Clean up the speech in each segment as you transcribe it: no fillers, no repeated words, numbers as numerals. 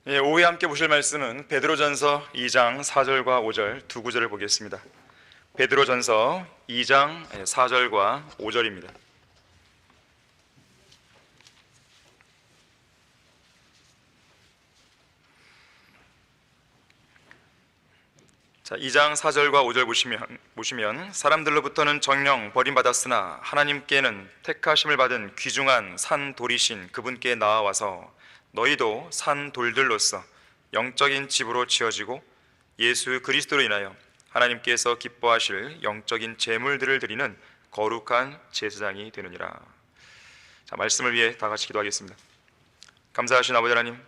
오후에 함께 보실 말씀은 베드로전서 2장 4절과 5절 두 구절을 보겠습니다. 베드로전서 2장 4절과 5절입니다. 자, 2장 4절과 5절 보시면 사람들로부터는 정령 버림받았으나 하나님께는 택하심을 받은 귀중한 산 돌이신 그분께 나아와서 너희도 산 돌들로서 영적인 집으로 지어지고 예수 그리스도로 인하여 하나님께서 기뻐하실 영적인 제물들을 드리는 거룩한 제사장이 되느니라. 자, 말씀을 위해 다 같이 기도하겠습니다. 감사하신 아버지 하나님,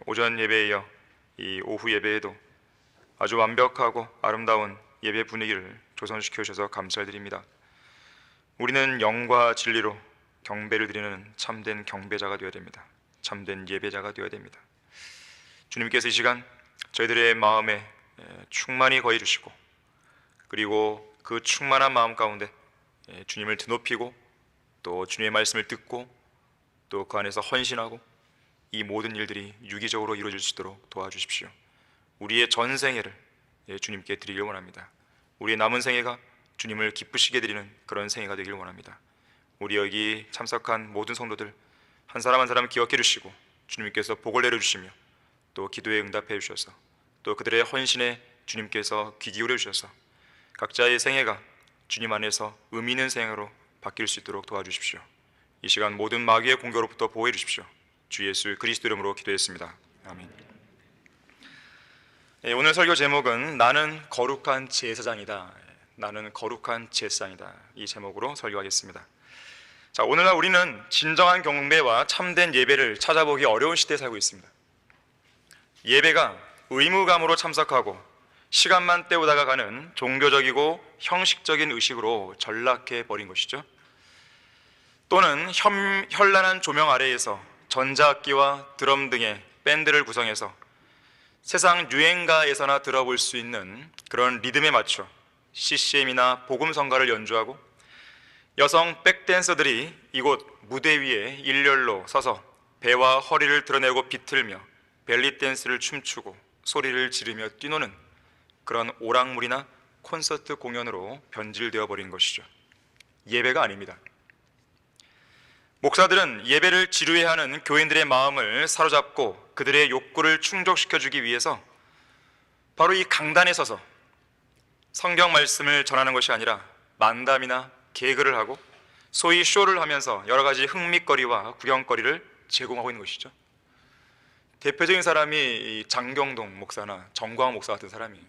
오전 예배에 이어 이 오후 예배에도 아주 완벽하고 아름다운 예배 분위기를 조성시켜 주셔서 감사드립니다. 우리는 영과 진리로 경배를 드리는 참된 경배자가 되어야 됩니다. 참된 예배자가 되어야 됩니다. 주님께서 이 시간 저희들의 마음에 충만히 거해 주시고, 그리고 그 충만한 마음 가운데 주님을 드높이고 또 주님의 말씀을 듣고 또 그 안에서 헌신하고 이 모든 일들이 유기적으로 이루어질 수 있도록 도와주십시오. 우리의 전생애를 주님께 드리길 원합니다. 우리의 남은 생애가 주님을 기쁘시게 드리는 그런 생애가 되길 원합니다. 우리 여기 참석한 모든 성도들 한 사람 한 사람 기억해 주시고 주님께서 복을 내려주시며 또 기도에 응답해 주셔서 또 그들의 헌신에 주님께서 귀 기울여 주셔서 각자의 생애가 주님 안에서 의미 있는 생애로 바뀔 수 있도록 도와주십시오. 이 시간 모든 마귀의 공격으로부터 보호해 주십시오. 주 예수 그리스도 이름으로 기도했습니다. 아멘. 오늘 설교 제목은 나는 거룩한 제사장이다. 나는 거룩한 제사장이다. 이 제목으로 설교하겠습니다. 자, 오늘날 우리는 진정한 경배와 참된 예배를 찾아보기 어려운 시대에 살고 있습니다. 예배가 의무감으로 참석하고 시간만 때우다가 가는 종교적이고 형식적인 의식으로 전락해 버린 것이죠. 또는 현란한 조명 아래에서 전자악기와 드럼 등의 밴드를 구성해서 세상 유행가에서나 들어볼 수 있는 그런 리듬에 맞춰 CCM이나 복음성가를 연주하고 여성 백댄서들이 이곳 무대 위에 일렬로 서서 배와 허리를 드러내고 비틀며 벨리 댄스를 춤추고 소리를 지르며 뛰노는 그런 오락물이나 콘서트 공연으로 변질되어 버린 것이죠. 예배가 아닙니다. 목사들은 예배를 지루해하는 교인들의 마음을 사로잡고 그들의 욕구를 충족시켜주기 위해서 바로 이 강단에 서서 성경 말씀을 전하는 것이 아니라 만담이나 개그를 하고 소위 쇼를 하면서 여러 가지 흥미거리와 구경거리를 제공하고 있는 것이죠. 대표적인 사람이 장경동 목사나 정광 목사 같은 사람이에요.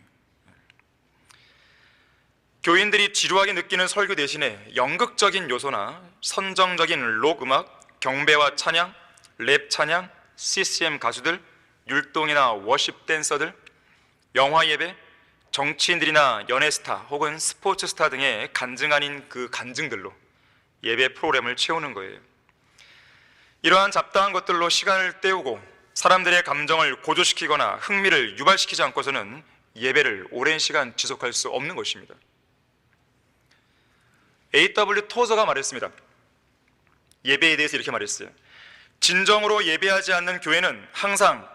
교인들이 지루하게 느끼는 설교 대신에 연극적인 요소나 선정적인 록 음악, 경배와 찬양, 랩 찬양, CCM 가수들, 율동이나 워십 댄서들, 영화 예배, 정치인들이나 연예스타 혹은 스포츠 스타 등의 간증 아닌 그 간증들로 예배 프로그램을 채우는 거예요. 이러한 잡다한 것들로 시간을 때우고 사람들의 감정을 고조시키거나 흥미를 유발시키지 않고서는 예배를 오랜 시간 지속할 수 없는 것입니다. A.W. 토저가 말했습니다. 예배에 대해서 이렇게 말했어요. 진정으로 예배하지 않는 교회는 항상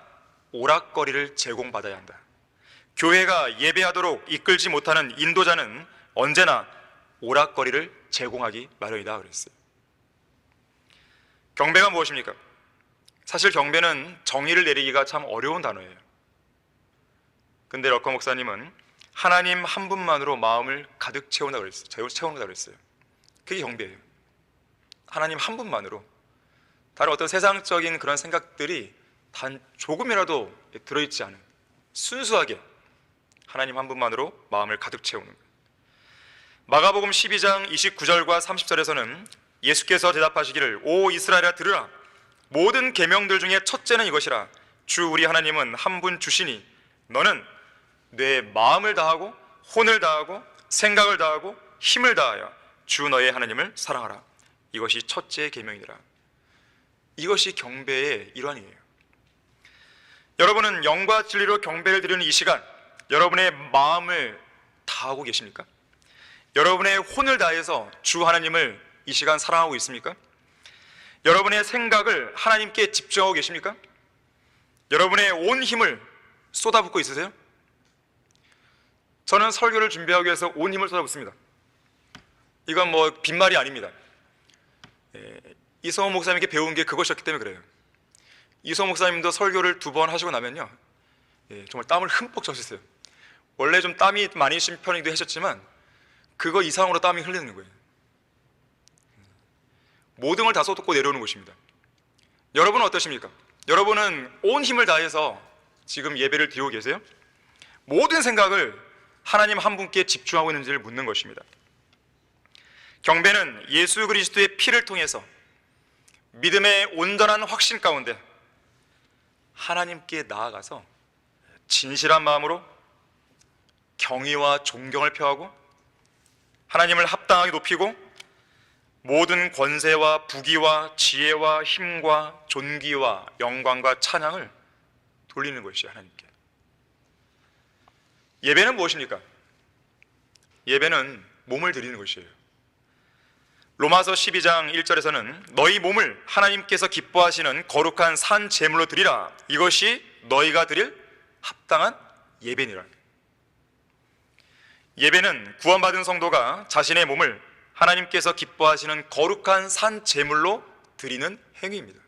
오락거리를 제공받아야 한다. 교회가 예배하도록 이끌지 못하는 인도자는 언제나 오락거리를 제공하기 마련이다 그랬어요. 경배가 무엇입니까? 사실 경배는 정의를 내리기가 참 어려운 단어예요. 근데 럭커 목사님은 하나님 한 분만으로 마음을 가득 채운다 그랬어요. 채운다 그랬어요. 그게 경배예요. 하나님 한 분만으로 다른 어떤 세상적인 그런 생각들이 단 조금이라도 들어있지 않은 순수하게 하나님 한 분만으로 마음을 가득 채우는 거예요. 마가복음 12장 29절과 30절에서는 예수께서 대답하시기를 오 이스라엘아 들으라 모든 계명들 중에 첫째는 이것이라 주 우리 하나님은 한 분 주시니 너는 내 마음을 다하고 혼을 다하고 생각을 다하고 힘을 다하여 주 너의 하나님을 사랑하라. 이것이 첫째 계명이니라. 이것이 경배의 일환이에요. 여러분은 영과 진리로 경배를 드리는 이 시간 여러분의 마음을 다하고 계십니까? 여러분의 혼을 다해서 주 하나님을 이 시간 사랑하고 있습니까? 여러분의 생각을 하나님께 집중하고 계십니까? 여러분의 온 힘을 쏟아붓고 있으세요? 저는 설교를 준비하기 위해서 온 힘을 쏟아붓습니다. 이건 뭐 빈말이 아닙니다. 이성호 목사님께 배운 게 그것이었기 때문에 그래요. 이성호 목사님도 설교를 2번 하시고 나면요, 정말 땀을 흠뻑 젖으셨어요. 원래 좀 땀이 많이 신 편이기도 하셨지만 그거 이상으로 땀이 흘리는 거예요. 모든 걸 다 쏟고 내려오는 것입니다. 여러분은 어떠십니까? 여러분은 온 힘을 다해서 지금 예배를 드리고 계세요? 모든 생각을 하나님 한 분께 집중하고 있는지를 묻는 것입니다. 경배는 예수 그리스도의 피를 통해서 믿음의 온전한 확신 가운데 하나님께 나아가서 진실한 마음으로 경의와 존경을 표하고 하나님을 합당하게 높이고 모든 권세와 부귀와 지혜와 힘과 존귀와 영광과 찬양을 돌리는 것이죠, 하나님께. 예배는 무엇입니까? 예배는 몸을 드리는 것이에요. 로마서 12장 1절에서는 너희 몸을 하나님께서 기뻐하시는 거룩한 산 제물로 드리라. 이것이 너희가 드릴 합당한 예배니라. 예배는 구원받은 성도가 자신의 몸을 하나님께서 기뻐하시는 거룩한 산 제물로 드리는 행위입니다.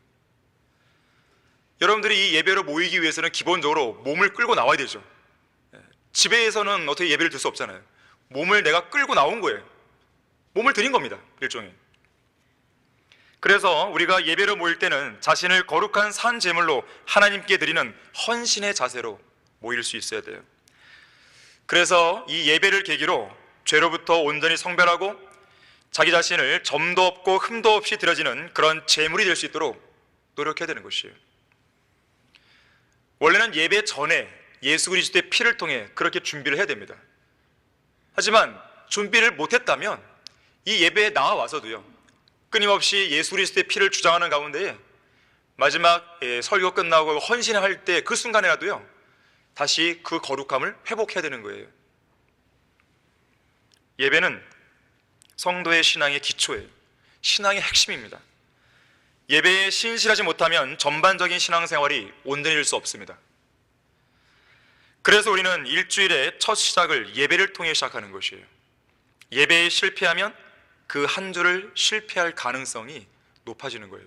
여러분들이 이 예배로 모이기 위해서는 기본적으로 몸을 끌고 나와야 되죠. 집에서는 어떻게 예배를 드릴 수 없잖아요. 몸을 내가 끌고 나온 거예요. 몸을 드린 겁니다, 일종의. 그래서 우리가 예배로 모일 때는 자신을 거룩한 산 제물로 하나님께 드리는 헌신의 자세로 모일 수 있어야 돼요. 그래서 이 예배를 계기로 죄로부터 온전히 성별하고 자기 자신을 점도 없고 흠도 없이 드려지는 그런 제물이 될 수 있도록 노력해야 되는 것이에요. 원래는 예배 전에 예수 그리스도의 피를 통해 그렇게 준비를 해야 됩니다. 하지만 준비를 못했다면 이 예배에 나와서도요, 끊임없이 예수 그리스도의 피를 주장하는 가운데에 마지막 설교 끝나고 헌신할 때 그 순간에라도요, 다시 그 거룩함을 회복해야 되는 거예요. 예배는 성도의 신앙의 기초예요. 신앙의 핵심입니다. 예배에 신실하지 못하면 전반적인 신앙생활이 온전히 될 수 없습니다. 그래서 우리는 일주일의 첫 시작을 예배를 통해 시작하는 것이에요. 예배에 실패하면 그 한 주를 실패할 가능성이 높아지는 거예요.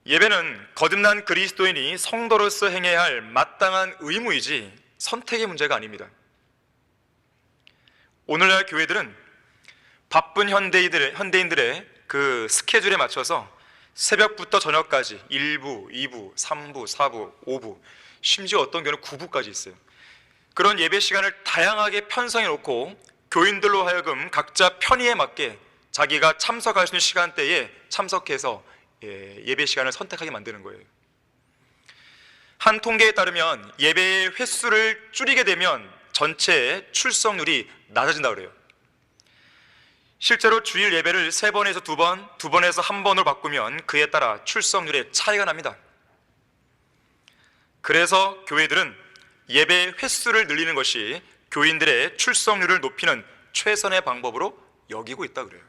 예배는 거듭난 그리스도인이 성도로서 행해야 할 마땅한 의무이지 선택의 문제가 아닙니다. 오늘날 교회들은 바쁜 현대인들의 그 스케줄에 맞춰서 새벽부터 저녁까지 1부, 2부, 3부, 4부, 5부, 심지어 어떤 경우는 9부까지 있어요. 그런 예배 시간을 다양하게 편성해 놓고 교인들로 하여금 각자 편의에 맞게 자기가 참석할 수 있는 시간대에 참석해서 예배 시간을 선택하게 만드는 거예요. 한 통계에 따르면 예배의 횟수를 줄이게 되면 전체 출석률이 낮아진다고 그래요. 실제로 주일 예배를 3번에서 2번, 2번에서 1번으로 바꾸면 그에 따라 출석률에 차이가 납니다. 그래서 교회들은 예배 횟수를 늘리는 것이 교인들의 출석률을 높이는 최선의 방법으로 여기고 있다 그래요.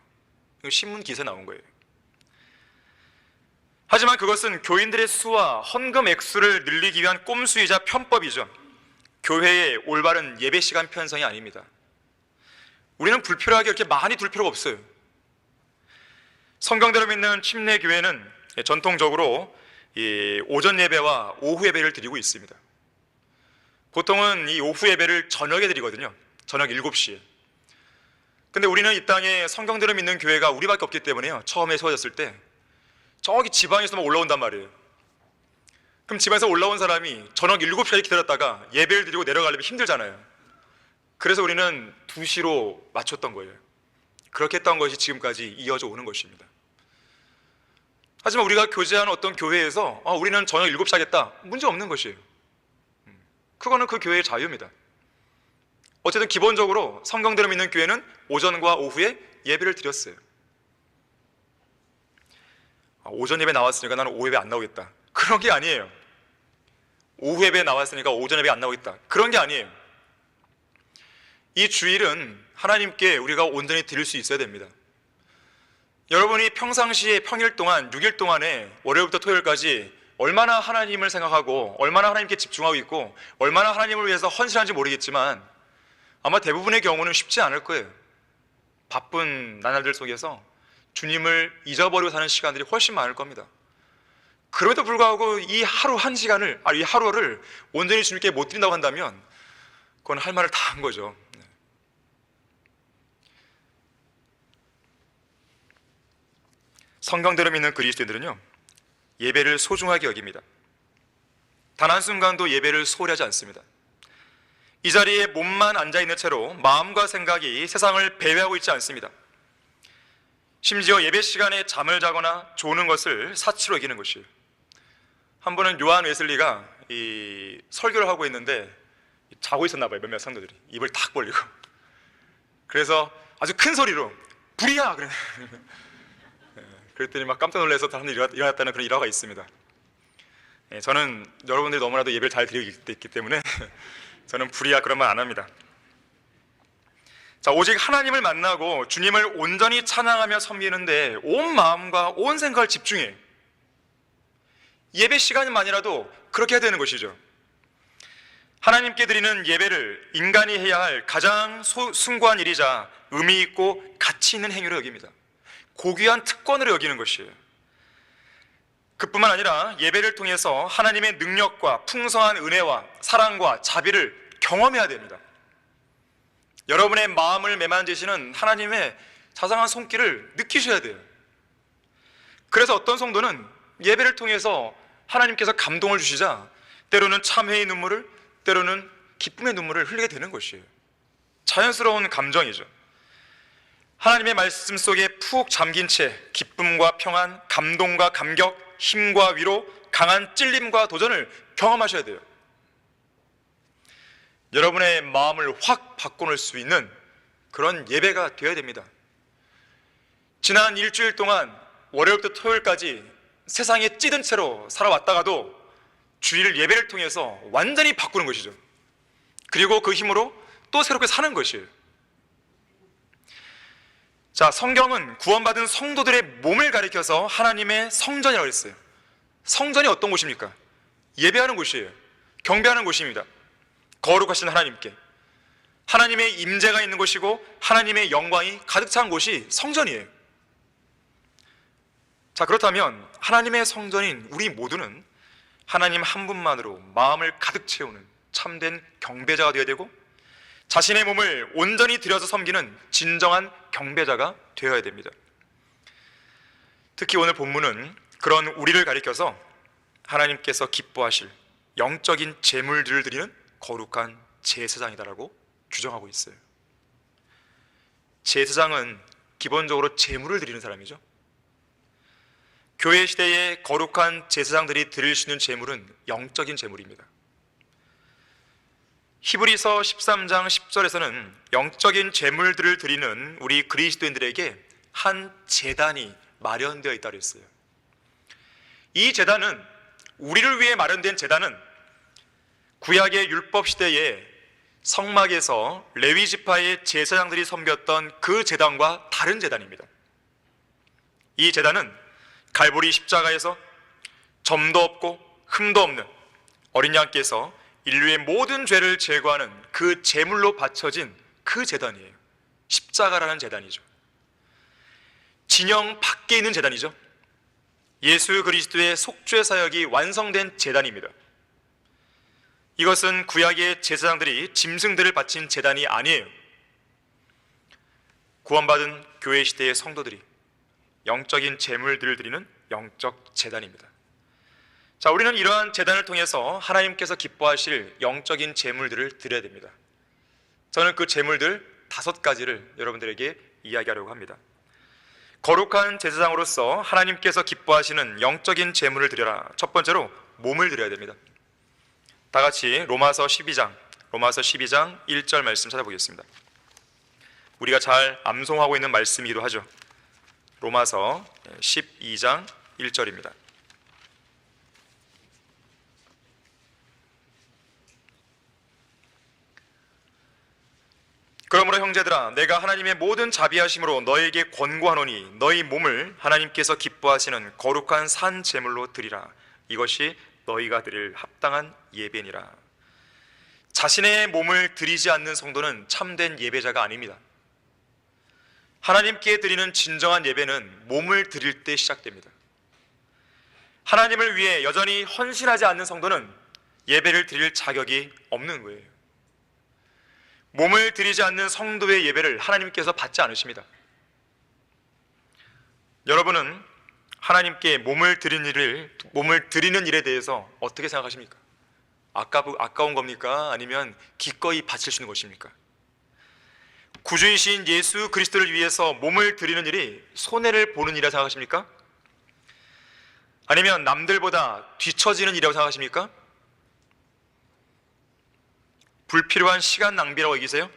이거 신문 기사에 나온 거예요. 하지만 그것은 교인들의 수와 헌금 액수를 늘리기 위한 꼼수이자 편법이죠. 교회의 올바른 예배 시간 편성이 아닙니다. 우리는 불필요하게 이렇게 많이 둘 필요가 없어요. 성경대로 믿는 침례교회는 전통적으로 이 오전 예배와 오후 예배를 드리고 있습니다. 보통은 이 오후 예배를 저녁에 드리거든요. 저녁 7시에. 근데 우리는 이 땅에 성경대로 믿는 교회가 우리밖에 없기 때문에요, 처음에 세워졌을 때 저기 지방에서만 올라온단 말이에요. 그럼 지방에서 올라온 사람이 저녁 7시까지 기다렸다가 예배를 드리고 내려가려면 힘들잖아요. 그래서 우리는 2시로 맞췄던 거예요. 그렇게 했던 것이 지금까지 이어져 오는 것입니다. 하지만 우리가 교제하는 어떤 교회에서 우리는 저녁 7시 하겠다, 문제 없는 것이에요. 그거는 그 교회의 자유입니다. 어쨌든 기본적으로 성경대로 믿는 교회는 오전과 오후에 예배를 드렸어요. 오전 예배 나왔으니까 나는 오후 예배 안 나오겠다, 그런 게 아니에요. 오후 예배 나왔으니까 오전 예배 안 나오겠다, 그런 게 아니에요. 이 주일은 하나님께 우리가 온전히 드릴 수 있어야 됩니다. 여러분이 평상시에 평일 동안 6일 동안에 월요일부터 토요일까지 얼마나 하나님을 생각하고 얼마나 하나님께 집중하고 있고 얼마나 하나님을 위해서 헌신한지 모르겠지만 아마 대부분의 경우는 쉽지 않을 거예요. 바쁜 나날들 속에서 주님을 잊어버리고 사는 시간들이 훨씬 많을 겁니다. 그럼에도 불구하고 이 하루 한 시간을, 이 하루를 온전히 주님께 못 드린다고 한다면 그건 할 말을 다 한 거죠. 성경대로 믿는 그리스도인들은요, 예배를 소중하게 여깁니다. 단 한순간도 예배를 소홀히 하지 않습니다. 이 자리에 몸만 앉아있는 채로 마음과 생각이 세상을 배회하고 있지 않습니다. 심지어 예배 시간에 잠을 자거나 조는 것을 사치로 여기는 것이에요. 한 번은 요한 웨슬리가 이 설교를 하고 있는데 자고 있었나 봐요. 몇몇 성도들이 입을 탁 벌리고. 그래서 아주 큰 소리로 불이야! 그랬더니 막 깜짝 놀라서 사람들이 일어났다는 그런 일화가 있습니다. 저는 여러분들이 너무나도 예배를 잘 드리고 있기 때문에 저는 불이야 그런 말 안 합니다. 자, 오직 하나님을 만나고 주님을 온전히 찬양하며 섬기는데 온 마음과 온 생각을 집중해. 예배 시간만이라도 그렇게 해야 되는 것이죠. 하나님께 드리는 예배를 인간이 해야 할 가장 숭고한 일이자 의미 있고 가치 있는 행위로 여깁니다. 고귀한 특권으로 여기는 것이에요. 그뿐만 아니라 예배를 통해서 하나님의 능력과 풍성한 은혜와 사랑과 자비를 경험해야 됩니다. 여러분의 마음을 매만지시는 하나님의 자상한 손길을 느끼셔야 돼요. 그래서 어떤 성도는 예배를 통해서 하나님께서 감동을 주시자 때로는 참회의 눈물을, 때로는 기쁨의 눈물을 흘리게 되는 것이에요. 자연스러운 감정이죠. 하나님의 말씀 속에 푹 잠긴 채 기쁨과 평안, 감동과 감격, 힘과 위로, 강한 찔림과 도전을 경험하셔야 돼요. 여러분의 마음을 확 바꿔놓을 수 있는 그런 예배가 되어야 됩니다. 지난 일주일 동안 월요일부터 토요일까지 세상에 찌든 채로 살아왔다가도 주일 예배를 통해서 완전히 바꾸는 것이죠. 그리고 그 힘으로 또 새롭게 사는 것이에요. 자, 성경은 구원받은 성도들의 몸을 가리켜서 하나님의 성전이라고 했어요. 성전이 어떤 곳입니까? 예배하는 곳이에요. 경배하는 곳입니다. 거룩하신 하나님께 하나님의 임재가 있는 곳이고 하나님의 영광이 가득 찬 곳이 성전이에요. 자, 그렇다면 하나님의 성전인 우리 모두는 하나님 한 분만으로 마음을 가득 채우는 참된 경배자가 되어야 되고 자신의 몸을 온전히 들여서 섬기는 진정한 경배자가 되어야 됩니다. 특히 오늘 본문은 그런 우리를 가리켜서 하나님께서 기뻐하실 영적인 제물들을 드리는 거룩한 제사장이다라고 규정하고 있어요. 제사장은 기본적으로 제물을 드리는 사람이죠. 교회 시대에 거룩한 제사장들이 드릴 수 있는 제물은 영적인 제물입니다. 히브리서 13장 10절에서는 영적인 제물들을 드리는 우리 그리스도인들에게 한 제단이 마련되어 있다고 했어요. 이 제단은, 우리를 위해 마련된 제단은 구약의 율법 시대에 성막에서 레위 지파의 제사장들이 섬겼던 그 제단과 다른 제단입니다. 이 제단은 갈보리 십자가에서 점도 없고 흠도 없는 어린 양께서 인류의 모든 죄를 제거하는 그 제물로 바쳐진 그 제단이에요. 십자가라는 제단이죠. 진영 밖에 있는 제단이죠. 예수 그리스도의 속죄 사역이 완성된 제단입니다. 이것은 구약의 제사장들이 짐승들을 바친 제단이 아니에요. 구원받은 교회 시대의 성도들이 영적인 제물들을 드리는 영적 제단입니다. 자, 우리는 이러한 제단을 통해서 하나님께서 기뻐하실 영적인 제물들을 드려야 됩니다. 저는 그 제물들 5가지를 여러분들에게 이야기하려고 합니다. 거룩한 제사장으로서 하나님께서 기뻐하시는 영적인 제물을 드려라. 첫 번째로 몸을 드려야 됩니다. 다 같이 로마서 12장 1절 말씀 찾아보겠습니다. 우리가 잘 암송하고 있는 말씀이기도 하죠. 로마서 12장 1절입니다. 그러므로 형제들아, 내가 하나님의 모든 자비하심으로 너에게 권고하노니 너희 몸을 하나님께서 기뻐하시는 거룩한 산 제물로 드리라. 이것이 너희가 드릴 합당한 예배니라. 자신의 몸을 드리지 않는 성도는 참된 예배자가 아닙니다. 하나님께 드리는 진정한 예배는 몸을 드릴 때 시작됩니다. 하나님을 위해 여전히 헌신하지 않는 성도는 예배를 드릴 자격이 없는 거예요. 몸을 드리지 않는 성도의 예배를 하나님께서 받지 않으십니다. 여러분은 하나님께 몸을 드리는 일에 대해서 어떻게 생각하십니까? 아까운 겁니까? 아니면 기꺼이 바칠 수 있는 것입니까? 구주이신 예수 그리스도를 위해서 몸을 드리는 일이 손해를 보는 일이라 생각하십니까? 아니면 남들보다 뒤처지는 일이라고 생각하십니까? 불필요한 시간 낭비라고 여기세요?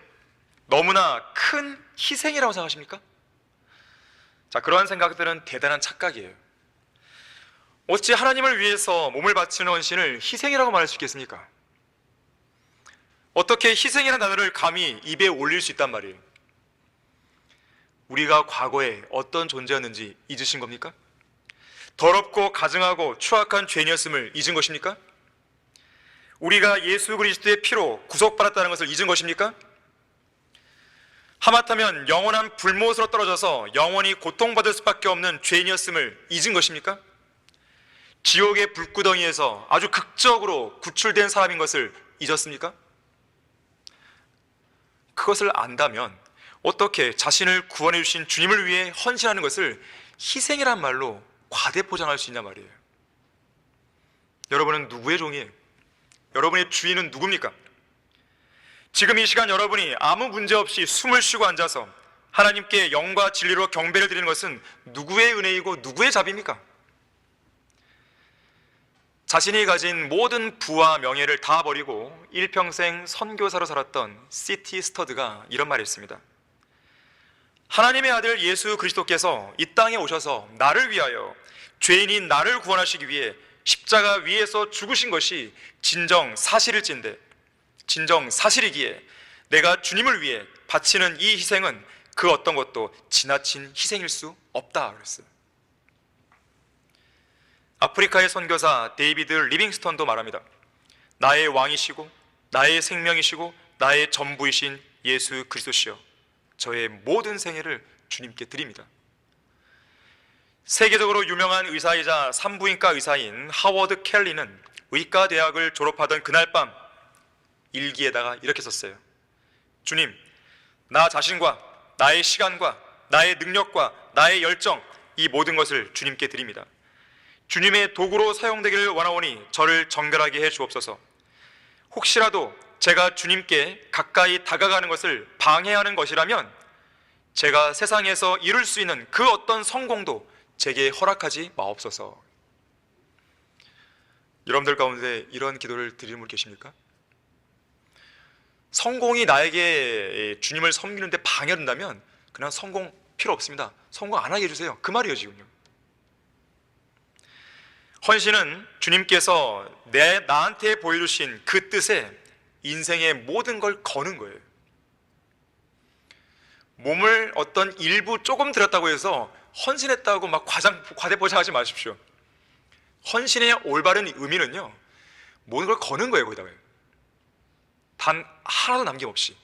너무나 큰 희생이라고 생각하십니까? 자, 그러한 생각들은 대단한 착각이에요. 어찌 하나님을 위해서 몸을 바치는 헌신을 희생이라고 말할 수 있겠습니까? 어떻게 희생이라는 단어를 감히 입에 올릴 수 있단 말이에요? 우리가 과거에 어떤 존재였는지 잊으신 겁니까? 더럽고 가증하고 추악한 죄인이었음을 잊은 것입니까? 우리가 예수 그리스도의 피로 구속받았다는 것을 잊은 것입니까? 하마터면 영원한 불못으로 떨어져서 영원히 고통받을 수밖에 없는 죄인이었음을 잊은 것입니까? 지옥의 불구덩이에서 아주 극적으로 구출된 사람인 것을 잊었습니까? 그것을 안다면 어떻게 자신을 구원해 주신 주님을 위해 헌신하는 것을 희생이란 말로 과대포장할 수 있냐 말이에요. 여러분은 누구의 종이에요? 여러분의 주인은 누굽니까? 지금 이 시간 여러분이 아무 문제 없이 숨을 쉬고 앉아서 하나님께 영과 진리로 경배를 드리는 것은 누구의 은혜이고 누구의 자비입니까? 자신이 가진 모든 부와 명예를 다 버리고 일평생 선교사로 살았던 C.T. 스터드가 이런 말을 했습니다. 하나님의 아들 예수 그리스도께서 이 땅에 오셔서 나를 위하여, 죄인인 나를 구원하시기 위해 십자가 위에서 죽으신 것이 진정 사실일진데, 진정 사실이기에 내가 주님을 위해 바치는 이 희생은 그 어떤 것도 지나친 희생일 수 없다 그랬어요. 아프리카의 선교사 데이비드 리빙스턴도 말합니다. 나의 왕이시고 나의 생명이시고 나의 전부이신 예수 그리스도시여, 저의 모든 생애를 주님께 드립니다. 세계적으로 유명한 의사이자 산부인과 의사인 하워드 켈리는 의과 대학을 졸업하던 그날 밤 일기에다가 이렇게 썼어요. 주님, 나 자신과 나의 시간과 나의 능력과 나의 열정, 이 모든 것을 주님께 드립니다. 주님의 도구로 사용되기를 원하오니 저를 정결하게 해 주옵소서. 혹시라도 제가 주님께 가까이 다가가는 것을 방해하는 것이라면 제가 세상에서 이룰 수 있는 그 어떤 성공도 제게 허락하지 마옵소서. 여러분들 가운데 이런 기도를 드리는 분 계십니까? 성공이 나에게 주님을 섬기는데 방해된다면 그냥 성공 필요 없습니다. 성공 안 하게 해주세요. 그 말이에요 지금요. 헌신은 주님께서 나한테 보여주신 그 뜻에 인생의 모든 걸 거는 거예요. 몸을 어떤 일부 조금 들였다고 해서 헌신했다고 막 과대포장하지 마십시오. 헌신의 올바른 의미는요, 모든 걸 거는 거예요. 거기다가 단 하나도 남김없이.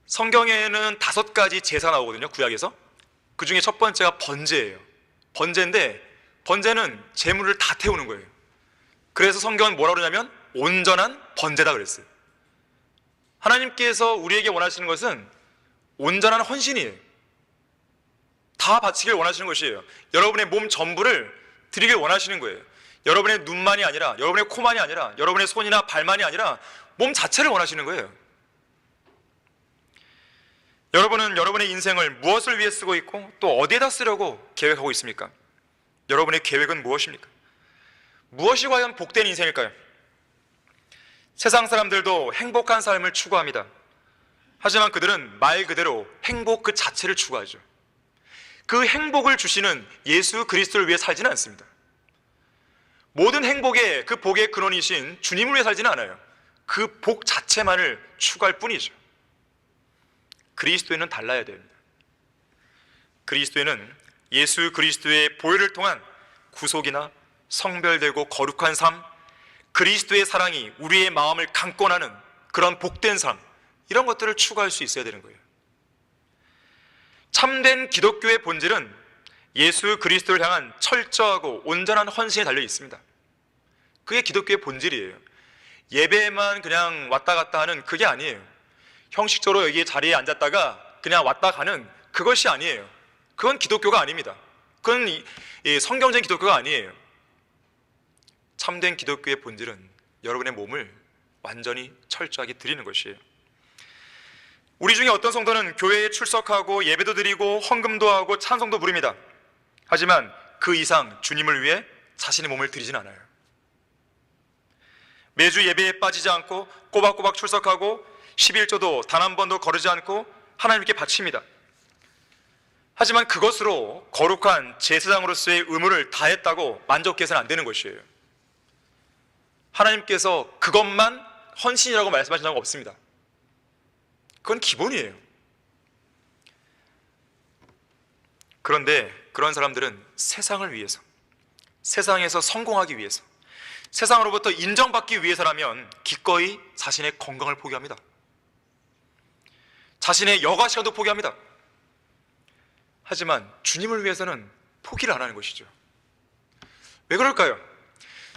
성경에는 5가지 제사 나오거든요, 구약에서. 그 중에 첫 번째가 번제예요. 번제인데 번제는 재물을 다 태우는 거예요. 그래서 성경은 뭐라고 그러냐면 온전한 번제다 그랬어요. 하나님께서 우리에게 원하시는 것은 온전한 헌신이에요. 다 바치길 원하시는 것이에요. 여러분의 몸 전부를 드리길 원하시는 거예요. 여러분의 눈만이 아니라, 여러분의 코만이 아니라, 여러분의 손이나 발만이 아니라 몸 자체를 원하시는 거예요. 여러분은 여러분의 인생을 무엇을 위해 쓰고 있고 또 어디에다 쓰려고 계획하고 있습니까? 여러분의 계획은 무엇입니까? 무엇이 과연 복된 인생일까요? 세상 사람들도 행복한 삶을 추구합니다. 하지만 그들은 말 그대로 행복 그 자체를 추구하죠. 그 행복을 주시는 예수 그리스도를 위해 살지는 않습니다. 모든 행복의 그 복의 근원이신 주님을 위해 살지는 않아요. 그 복 자체만을 추구할 뿐이죠. 그리스도에는 달라야 됩니다. 그리스도에는 예수 그리스도의 보혈을 통한 구속이나 성별되고 거룩한 삶, 그리스도의 사랑이 우리의 마음을 강권하는 그런 복된 삶, 이런 것들을 추구할 수 있어야 되는 거예요. 참된 기독교의 본질은 예수 그리스도를 향한 철저하고 온전한 헌신에 달려 있습니다. 그게 기독교의 본질이에요. 예배에만 그냥 왔다 갔다 하는 그게 아니에요. 형식적으로 여기 자리에 앉았다가 그냥 왔다 가는 그것이 아니에요. 그건 기독교가 아닙니다. 그건 성경적인 기독교가 아니에요. 참된 기독교의 본질은 여러분의 몸을 완전히 철저하게 드리는 것이에요. 우리 중에 어떤 성도는 교회에 출석하고 예배도 드리고 헌금도 하고 찬송도 부릅니다. 하지만 그 이상 주님을 위해 자신의 몸을 드리진 않아요. 매주 예배에 빠지지 않고 꼬박꼬박 출석하고 11조도 단 한 번도 거르지 않고 하나님께 바칩니다. 하지만 그것으로 거룩한 제사장으로서의 의무를 다했다고 만족해서는 안 되는 것이에요. 하나님께서 그것만 헌신이라고 말씀하신 적 없습니다. 그건 기본이에요. 그런데 그런 사람들은 세상을 위해서, 세상에서 성공하기 위해서, 세상으로부터 인정받기 위해서라면 기꺼이 자신의 건강을 포기합니다. 자신의 여가 시간도 포기합니다. 하지만 주님을 위해서는 포기를 안 하는 것이죠. 왜 그럴까요?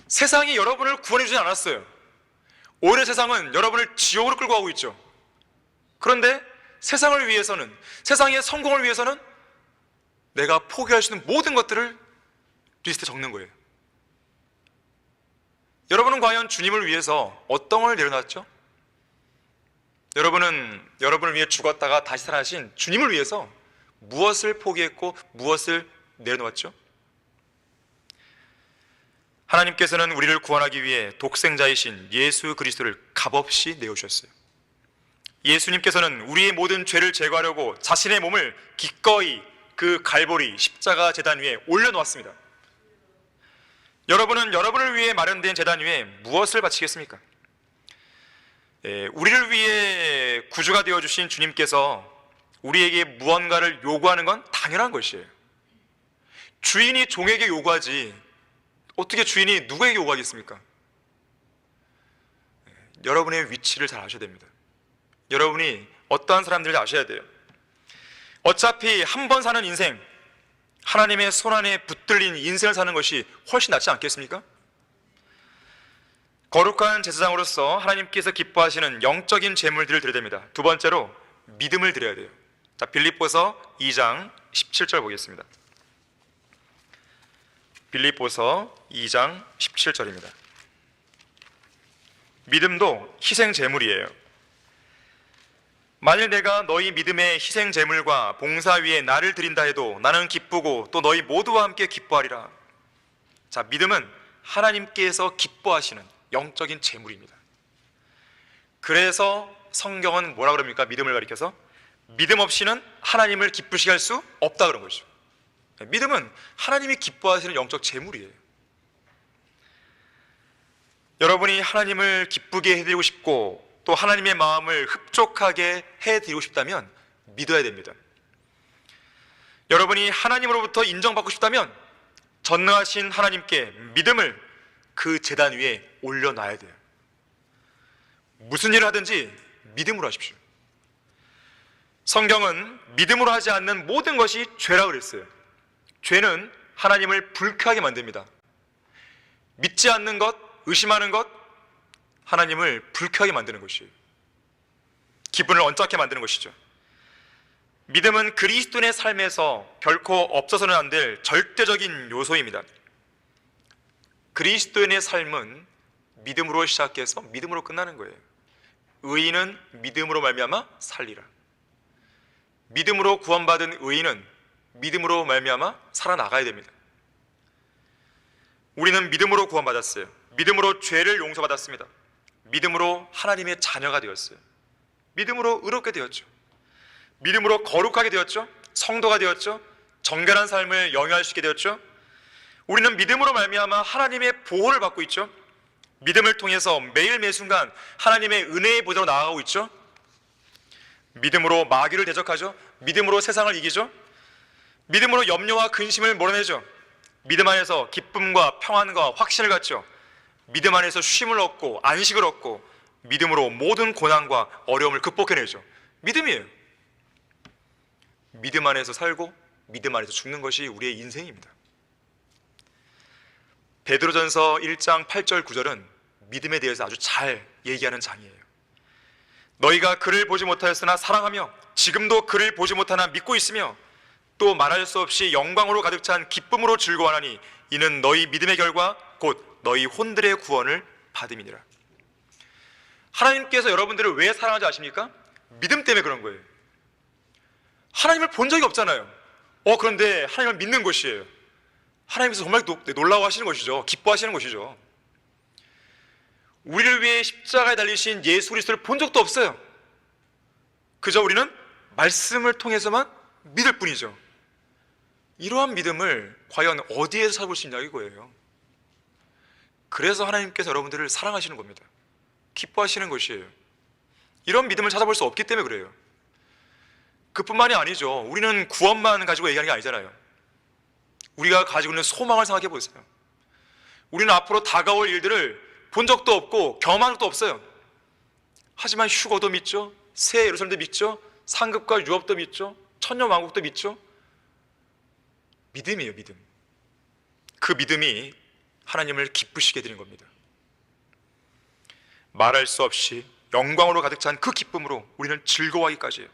세상이 여러분을 구원해 주지 않았어요. 오히려 세상은 여러분을 지옥으로 끌고 가고 있죠. 그런데 세상을 위해서는, 세상의 성공을 위해서는 내가 포기할 수 있는 모든 것들을 리스트에 적는 거예요. 여러분은 과연 주님을 위해서 어떤 걸 내려놨죠? 여러분은 여러분을 위해 죽었다가 다시 살아나신 주님을 위해서 무엇을 포기했고 무엇을 내려놓았죠? 하나님께서는 우리를 구원하기 위해 독생자이신 예수 그리스도를 값없이 내어주셨어요. 예수님께서는 우리의 모든 죄를 제거하려고 자신의 몸을 기꺼이 그 갈보리 십자가 제단 위에 올려놓았습니다. 여러분은 여러분을 위해 마련된 제단 위에 무엇을 바치겠습니까? 우리를 위해 구주가 되어주신 주님께서 우리에게 무언가를 요구하는 건 당연한 것이에요. 주인이 종에게 요구하지 어떻게 주인이 누구에게 요구하겠습니까? 여러분의 위치를 잘 아셔야 됩니다. 여러분이 어떠한 사람들인지 아셔야 돼요. 어차피 한 번 사는 인생, 하나님의 손안에 붙들린 인생을 사는 것이 훨씬 낫지 않겠습니까? 거룩한 제사장으로서 하나님께서 기뻐하시는 영적인 제물들을 드려야 됩니다. 두 번째로 믿음을 드려야 돼요. 자, 빌립보서 2장 17절 보겠습니다. 빌립보서 2장 17절입니다. 믿음도 희생 제물이에요. 만일 내가 너희 믿음의 희생 제물과 봉사 위에 나를 드린다 해도 나는 기쁘고 또 너희 모두와 함께 기뻐하리라. 자, 믿음은 하나님께서 기뻐하시는 영적인 제물입니다. 그래서 성경은 뭐라 그럽니까? 믿음을 가리켜서 믿음 없이는 하나님을 기쁘시게 할 수 없다 그런 것이죠. 믿음은 하나님이 기뻐하시는 영적 제물이에요. 여러분이 하나님을 기쁘게 해드리고 싶고 또 하나님의 마음을 흡족하게 해드리고 싶다면 믿어야 됩니다. 여러분이 하나님으로부터 인정받고 싶다면 전능하신 하나님께 믿음을 그 제단 위에 올려놔야 돼요. 무슨 일을 하든지 믿음으로 하십시오. 성경은 믿음으로 하지 않는 모든 것이 죄라고 그랬어요. 죄는 하나님을 불쾌하게 만듭니다. 믿지 않는 것, 의심하는 것, 하나님을 불쾌하게 만드는 것이에요. 기분을 언짢게 만드는 것이죠. 믿음은 그리스도인의 삶에서 결코 없어서는 안 될 절대적인 요소입니다. 그리스도인의 삶은 믿음으로 시작해서 믿음으로 끝나는 거예요. 의인은 믿음으로 말미암아 살리라. 믿음으로 구원받은 의인은 믿음으로 말미암아 살아나가야 됩니다. 우리는 믿음으로 구원받았어요. 믿음으로 죄를 용서받았습니다. 믿음으로 하나님의 자녀가 되었어요. 믿음으로 의롭게 되었죠. 믿음으로 거룩하게 되었죠. 성도가 되었죠. 정결한 삶을 영위할 수 있게 되었죠. 우리는 믿음으로 말미암아 하나님의 보호를 받고 있죠. 믿음을 통해서 매일 매순간 하나님의 은혜의 보좌로 나아가고 있죠. 믿음으로 마귀를 대적하죠. 믿음으로 세상을 이기죠. 믿음으로 염려와 근심을 몰아내죠. 믿음 안에서 기쁨과 평안과 확신을 갖죠. 믿음 안에서 쉼을 얻고 안식을 얻고 믿음으로 모든 고난과 어려움을 극복해내죠. 믿음이에요. 믿음 안에서 살고 믿음 안에서 죽는 것이 우리의 인생입니다. 베드로전서 1장 8절 9절은 믿음에 대해서 아주 잘 얘기하는 장이에요. 너희가 그를 보지 못하였으나 사랑하며 지금도 그를 보지 못하나 믿고 있으며 또 말할 수 없이 영광으로 가득 찬 기쁨으로 즐거워하니 이는 너희 믿음의 결과 곧 너희 혼들의 구원을 받음이니라. 하나님께서 여러분들을 왜 사랑하지 아십니까? 믿음 때문에 그런 거예요. 하나님을 본 적이 없잖아요. 그런데 하나님을 믿는 것이에요. 하나님께서 정말 놀라워하시는 것이죠. 기뻐하시는 것이죠. 우리를 위해 십자가에 달리신 예수 그리스도를 본 적도 없어요. 그저 우리는 말씀을 통해서만 믿을 뿐이죠. 이러한 믿음을 과연 어디에서 찾아볼 수 있냐 이거예요. 그래서 하나님께서 여러분들을 사랑하시는 겁니다. 기뻐하시는 것이에요. 이런 믿음을 찾아볼 수 없기 때문에 그래요. 그뿐만이 아니죠. 우리는 구원만 가지고 얘기하는 게 아니잖아요. 우리가 가지고 있는 소망을 생각해 보세요. 우리는 앞으로 다가올 일들을 본 적도 없고 경험한 적도 없어요. 하지만 휴거도 믿죠. 새 예루살렘도 믿죠. 상급과 유업도 믿죠. 천년왕국도 믿죠. 믿음이에요, 믿음. 그 믿음이 하나님을 기쁘시게 되는 겁니다. 말할 수 없이 영광으로 가득 찬 그 기쁨으로 우리는 즐거워하기까지 해요.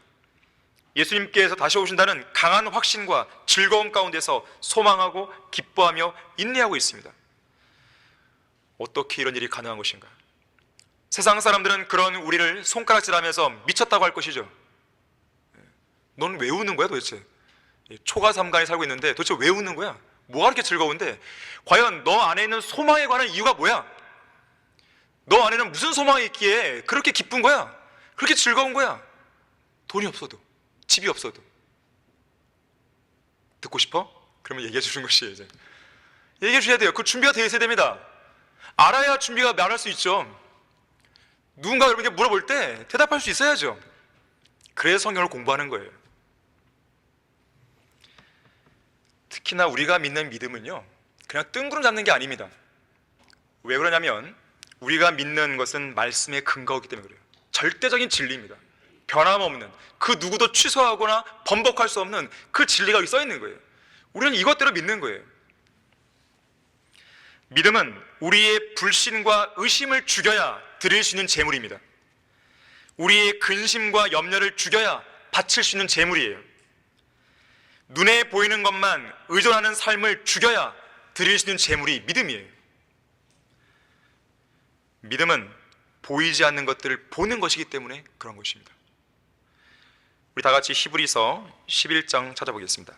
예수님께서 다시 오신다는 강한 확신과 즐거움 가운데서 소망하고 기뻐하며 인내하고 있습니다. 어떻게 이런 일이 가능한 것인가? 세상 사람들은 그런 우리를 손가락질하면서 미쳤다고 할 것이죠. 넌 왜 웃는 거야 도대체? 초가삼간에 살고 있는데 도대체 왜 웃는 거야? 뭐가 그렇게 즐거운데? 과연 너 안에 있는 소망에 관한 이유가 뭐야? 너 안에는 무슨 소망이 있기에 그렇게 기쁜 거야? 그렇게 즐거운 거야? 돈이 없어도, 집이 없어도. 듣고 싶어? 그러면 얘기해 주는 것이에요. 이제 얘기해 주셔야 돼요. 그 준비가 되어 있어야 됩니다. 알아야 준비가 말할 수 있죠. 누군가 여러분에게 물어볼 때 대답할 수 있어야죠. 그래서 성경을 공부하는 거예요. 특히나 우리가 믿는 믿음은요, 그냥 뜬구름 잡는 게 아닙니다. 왜 그러냐면 우리가 믿는 것은 말씀의 근거이기 때문에 그래요. 절대적인 진리입니다. 변함없는, 그 누구도 취소하거나 번복할 수 없는 그 진리가 여기 써 있는 거예요. 우리는 이것대로 믿는 거예요. 믿음은 우리의 불신과 의심을 죽여야 드릴 수 있는 재물입니다. 우리의 근심과 염려를 죽여야 바칠 수 있는 재물이에요. 눈에 보이는 것만 의존하는 삶을 죽여야 드릴 수 있는 재물이 믿음이에요. 믿음은 보이지 않는 것들을 보는 것이기 때문에 그런 것입니다. 우리 다 같이 히브리서 11장 찾아보겠습니다.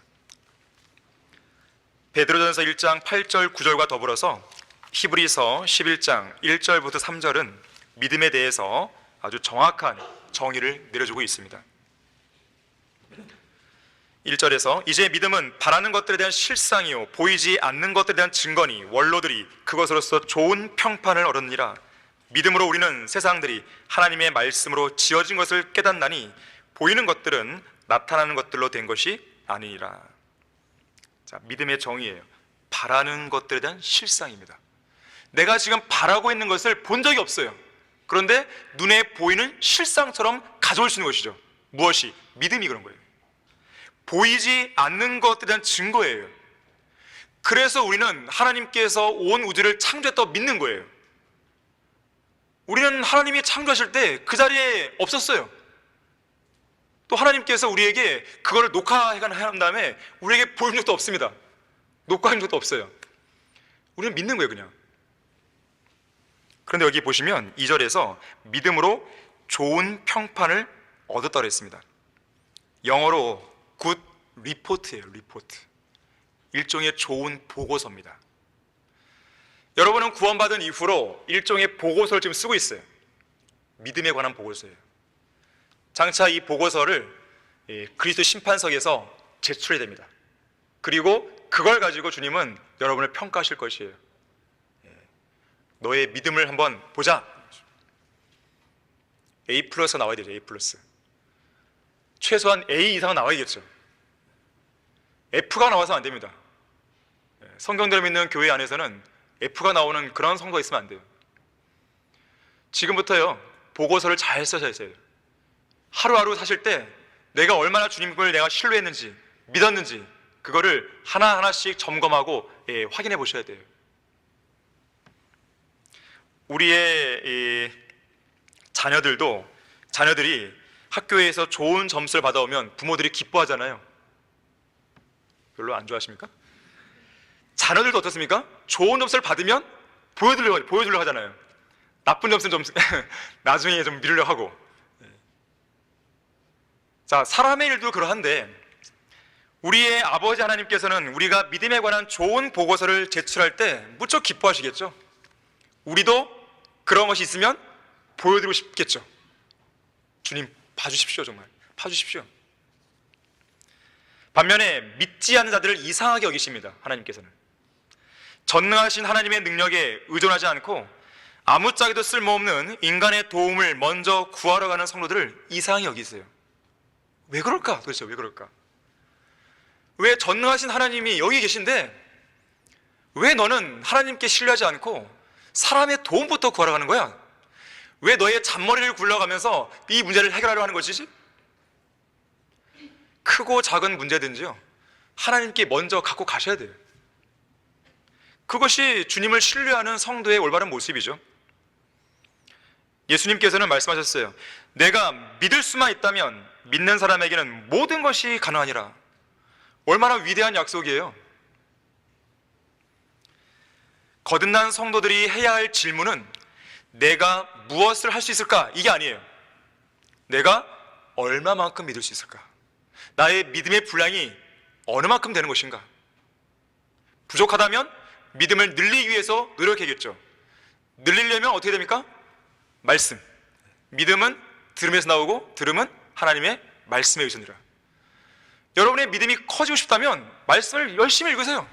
베드로전서 1장 8절 9절과 더불어서 히브리서 11장 1절부터 3절은 믿음에 대해서 아주 정확한 정의를 내려주고 있습니다. 1절에서 이제 믿음은 바라는 것들에 대한 실상이요 보이지 않는 것들에 대한 증거니 원로들이 그것으로서 좋은 평판을 얻었느니라. 믿음으로 우리는 세상들이 하나님의 말씀으로 지어진 것을 깨닫나니 보이는 것들은 나타나는 것들로 된 것이 아니니라. 자, 믿음의 정의예요. 바라는 것들에 대한 실상입니다. 내가 지금 바라고 있는 것을 본 적이 없어요. 그런데 눈에 보이는 실상처럼 가져올 수 있는 것이죠. 무엇이? 믿음이 그런 거예요. 보이지 않는 것들에 대한 증거예요. 그래서 우리는 하나님께서 온 우주를 창조했다고 믿는 거예요. 우리는 하나님이 창조하실 때 그 자리에 없었어요. 또 하나님께서 우리에게 그거를 녹화한 다음에 우리에게 보여준 적도 없습니다. 녹화한 적도 없어요. 우리는 믿는 거예요, 그냥. 그런데 여기 보시면 2절에서 믿음으로 좋은 평판을 얻었다고 했습니다. 영어로 굿 리포트예요. 리포트. 일종의 좋은 보고서입니다. 여러분은 구원받은 이후로 일종의 보고서를 지금 쓰고 있어요. 믿음에 관한 보고서예요. 장차 이 보고서를 그리스도 심판석에서 제출해야 됩니다. 그리고 그걸 가지고 주님은 여러분을 평가하실 것이에요. 너의 믿음을 한번 보자. A 플러스 나와야 되죠. A 플러스. 최소한 A 이상은 나와야겠죠. F가 나와서 안 됩니다. 성경대로 믿는 교회 안에서는 F가 나오는 그런 성도가 있으면 안 돼요. 지금부터요, 보고서를 잘 써셔야 돼요. 하루하루 사실 때 내가 얼마나 주님을 내가 신뢰했는지, 믿었는지 그거를 하나하나씩 점검하고 확인해 보셔야 돼요. 우리의 이 자녀들이 학교에서 좋은 점수를 받아오면 부모들이 기뻐하잖아요. 별로 안 좋아하십니까? 자녀들도 어떻습니까? 좋은 점수를 받으면 보여주려고 하잖아요. 나쁜 점수는 좀 나중에 좀 미루려고 하고. 자, 사람의 일도 그러한데 우리의 아버지 하나님께서는 우리가 믿음에 관한 좋은 보고서를 제출할 때 무척 기뻐하시겠죠. 우리도 그런 것이 있으면 보여드리고 싶겠죠. 주님 봐주십시오. 정말 봐주십시오. 반면에 믿지 않는 자들을 이상하게 여기십니다. 하나님께서는 전능하신 하나님의 능력에 의존하지 않고 아무짝에도 쓸모없는 인간의 도움을 먼저 구하러 가는 성도들을 이상히 여기세요. 왜 그럴까? 도대체 왜 그럴까? 왜 전능하신 하나님이 여기 계신데 왜 너는 하나님께 신뢰하지 않고 사람의 도움부터 구하러 가는 거야? 왜 너의 잔머리를 굴러가면서 이 문제를 해결하려 하는 것이지? 크고 작은 문제든지요, 하나님께 먼저 갖고 가셔야 돼요. 그것이 주님을 신뢰하는 성도의 올바른 모습이죠. 예수님께서는 말씀하셨어요. 내가 믿을 수만 있다면 믿는 사람에게는 모든 것이 가능하니라. 얼마나 위대한 약속이에요. 거듭난 성도들이 해야 할 질문은 내가 무엇을 할 수 있을까? 이게 아니에요. 내가 얼마만큼 믿을 수 있을까? 나의 믿음의 분량이 어느 만큼 되는 것인가? 부족하다면 믿음을 늘리기 위해서 노력해야겠죠. 늘리려면 어떻게 됩니까? 말씀. 믿음은 들음에서 나오고 들음은 하나님의 말씀에 의존이라. 여러분의 믿음이 커지고 싶다면 말씀을 열심히 읽으세요.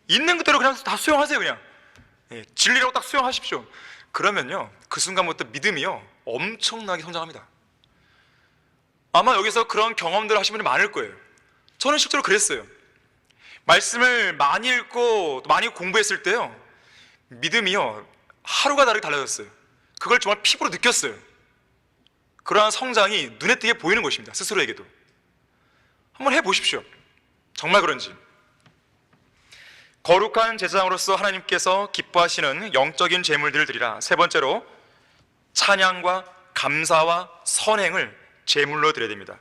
있는 그대로 그냥 다 수용하세요. 그냥 진리라고 딱 수용하십시오. 그러면요, 그 순간부터 믿음이요 엄청나게 성장합니다. 아마 여기서 그런 경험들을 하신 분이 많을 거예요. 저는 실제로 그랬어요. 말씀을 많이 읽고 많이 공부했을 때요, 믿음이요 하루가 다르게 달라졌어요. 그걸 정말 피부로 느꼈어요. 그러한 성장이 눈에 띄게 보이는 것입니다. 스스로에게도 한번 해보십시오. 정말 그런지. 거룩한 제사장으로서 하나님께서 기뻐하시는 영적인 제물들을 드리라. 세 번째로 찬양과 감사와 선행을 제물로 드려야 됩니다.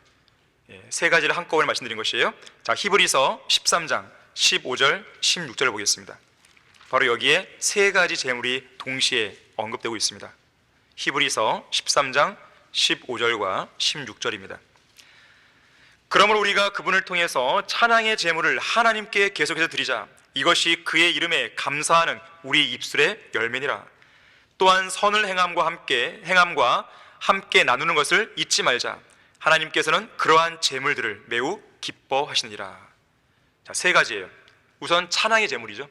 세 가지를 한꺼번에 말씀드린 것이에요. 자, 히브리서 13장 15절 16절을 보겠습니다. 바로 여기에 세 가지 제물이 동시에 언급되고 있습니다. 히브리서 13장 15절과 16절입니다. 그러므로 우리가 그분을 통해서 찬양의 제물을 하나님께 계속해서 드리자. 이것이 그의 이름에 감사하는 우리 입술의 열매니라. 또한 선을 행함과 함께 나누는 것을 잊지 말자. 하나님께서는 그러한 제물들을 매우 기뻐하시느니라. 자, 세 가지예요. 우선 찬양의 제물이죠.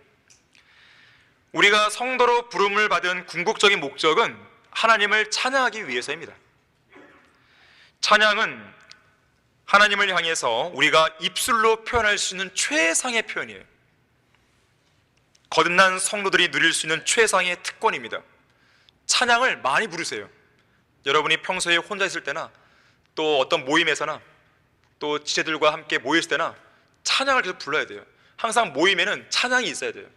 우리가 성도로 부름을 받은 궁극적인 목적은 하나님을 찬양하기 위해서입니다. 찬양은 하나님을 향해서 우리가 입술로 표현할 수 있는 최상의 표현이에요. 거듭난 성도들이 누릴 수 있는 최상의 특권입니다. 찬양을 많이 부르세요. 여러분이 평소에 혼자 있을 때나 또 어떤 모임에서나 또 지체들과 함께 모였을 때나 찬양을 계속 불러야 돼요. 항상 모임에는 찬양이 있어야 돼요.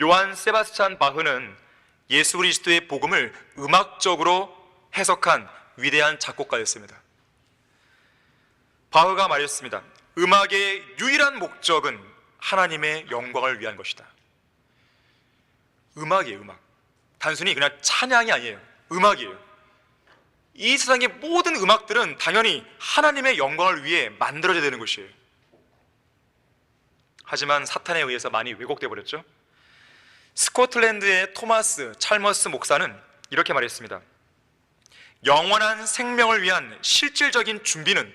요한 세바스찬 바흐는 예수 그리스도의 복음을 음악적으로 해석한 위대한 작곡가였습니다. 바흐가 말했습니다. 음악의 유일한 목적은 하나님의 영광을 위한 것이다. 음악이에요. 음악. 단순히 그냥 찬양이 아니에요. 음악이에요. 이 세상의 모든 음악들은 당연히 하나님의 영광을 위해 만들어져야 되는 것이에요. 하지만 사탄에 의해서 많이 왜곡되어 버렸죠. 스코틀랜드의 토마스 찰머스 목사는 이렇게 말했습니다. 영원한 생명을 위한 실질적인 준비는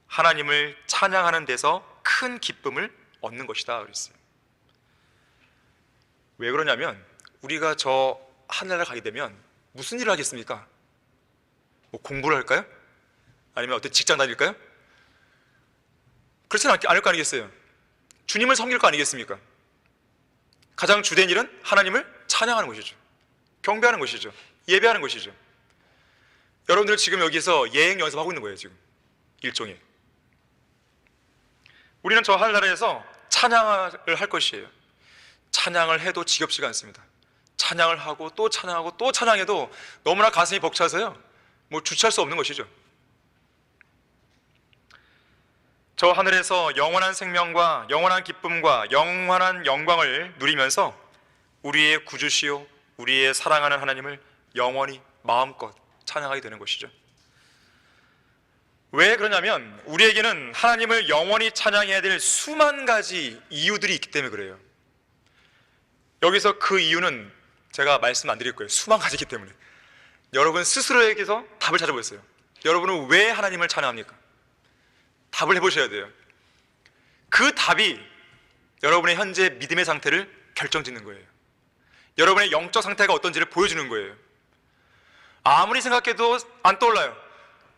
하나님을 찬양하는 데서 큰 기쁨을 얻는 것이다 그랬어요. 왜 그러냐면 우리가 저 하늘나라 가게 되면 무슨 일을 하겠습니까? 뭐 공부를 할까요? 아니면 어떤 직장 다닐까요? 그렇지는 않을 거 아니겠어요? 주님을 섬길 거 아니겠습니까? 가장 주된 일은 하나님을 찬양하는 것이죠. 경배하는 것이죠. 예배하는 것이죠. 여러분들 지금 여기서 예행 연습하고 있는 거예요. 지금 일종의. 우리는 저 하늘나라에서 찬양을 할 것이에요. 찬양을 해도 지겹지가 않습니다. 찬양을 하고 또 찬양하고 또 찬양해도 너무나 가슴이 벅차서요, 뭐 주체할 수 없는 것이죠. 저 하늘에서 영원한 생명과 영원한 기쁨과 영원한 영광을 누리면서 우리의 구주시요 우리의 사랑하는 하나님을 영원히 마음껏 찬양하게 되는 것이죠. 왜 그러냐면 우리에게는 하나님을 영원히 찬양해야 될 수만 가지 이유들이 있기 때문에 그래요. 여기서 그 이유는 제가 말씀 안 드릴 거예요. 수만 가지이기 때문에. 여러분 스스로에게서 답을 찾아보세요. 여러분은 왜 하나님을 찬양합니까? 답을 해보셔야 돼요. 그 답이 여러분의 현재 믿음의 상태를 결정짓는 거예요. 여러분의 영적 상태가 어떤지를 보여주는 거예요. 아무리 생각해도 안 떠올라요.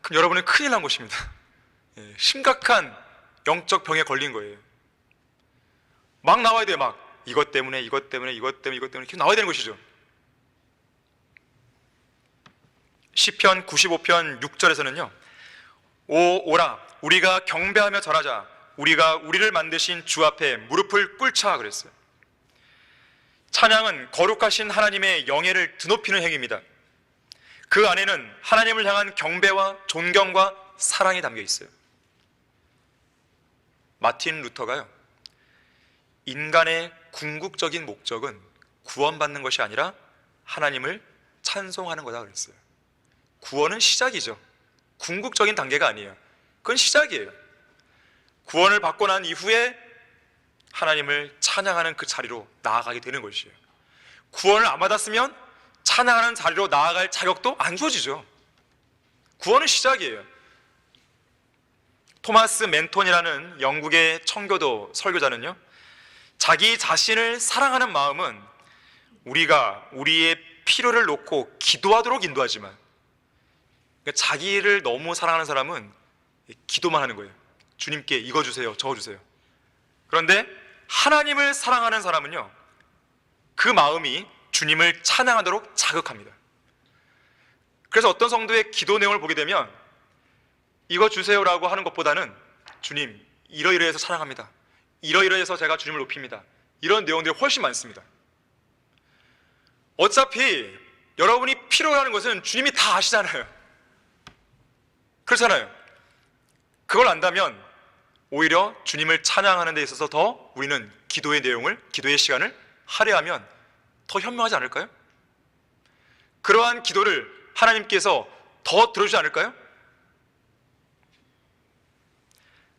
그럼 여러분은 큰일 난 것입니다. 심각한 영적 병에 걸린 거예요. 막 나와야 돼요. 막 이것 때문에 이것 때문에 이것 때문에 이것 때문에 이렇게 나와야 되는 것이죠. 시편 95편 6절에서는요, 오라 우리가 경배하며 절하자, 우리가 우리를 만드신 주 앞에 무릎을 꿇자 그랬어요. 찬양은 거룩하신 하나님의 영예를 드높이는 행위입니다. 그 안에는 하나님을 향한 경배와 존경과 사랑이 담겨 있어요. 마틴 루터가요, 인간의 궁극적인 목적은 구원받는 것이 아니라 하나님을 찬송하는 거다 그랬어요. 구원은 시작이죠. 궁극적인 단계가 아니에요. 그건 시작이에요. 구원을 받고 난 이후에 하나님을 찬양하는 그 자리로 나아가게 되는 것이에요. 구원을 안 받았으면 찬양하는 자리로 나아갈 자격도 안 주어지죠. 구원은 시작이에요. 토마스 멘톤이라는 영국의 청교도 설교자는요, 자기 자신을 사랑하는 마음은 우리가 우리의 필요를 놓고 기도하도록 인도하지만, 그러니까 자기를 너무 사랑하는 사람은 기도만 하는 거예요. 주님께 이거 주세요, 저거 주세요. 그런데 하나님을 사랑하는 사람은요, 그 마음이 주님을 찬양하도록 자극합니다. 그래서 어떤 성도의 기도 내용을 보게 되면 이거 주세요라고 하는 것보다는 주님 이러이러해서 찬양합니다, 이러이러해서 제가 주님을 높입니다, 이런 내용들이 훨씬 많습니다. 어차피 여러분이 필요로 하는 것은 주님이 다 아시잖아요. 그렇잖아요. 그걸 안다면 오히려 주님을 찬양하는 데 있어서 더 우리는 기도의 내용을, 기도의 시간을 할애하면 더 현명하지 않을까요? 그러한 기도를 하나님께서 더 들어주지 않을까요?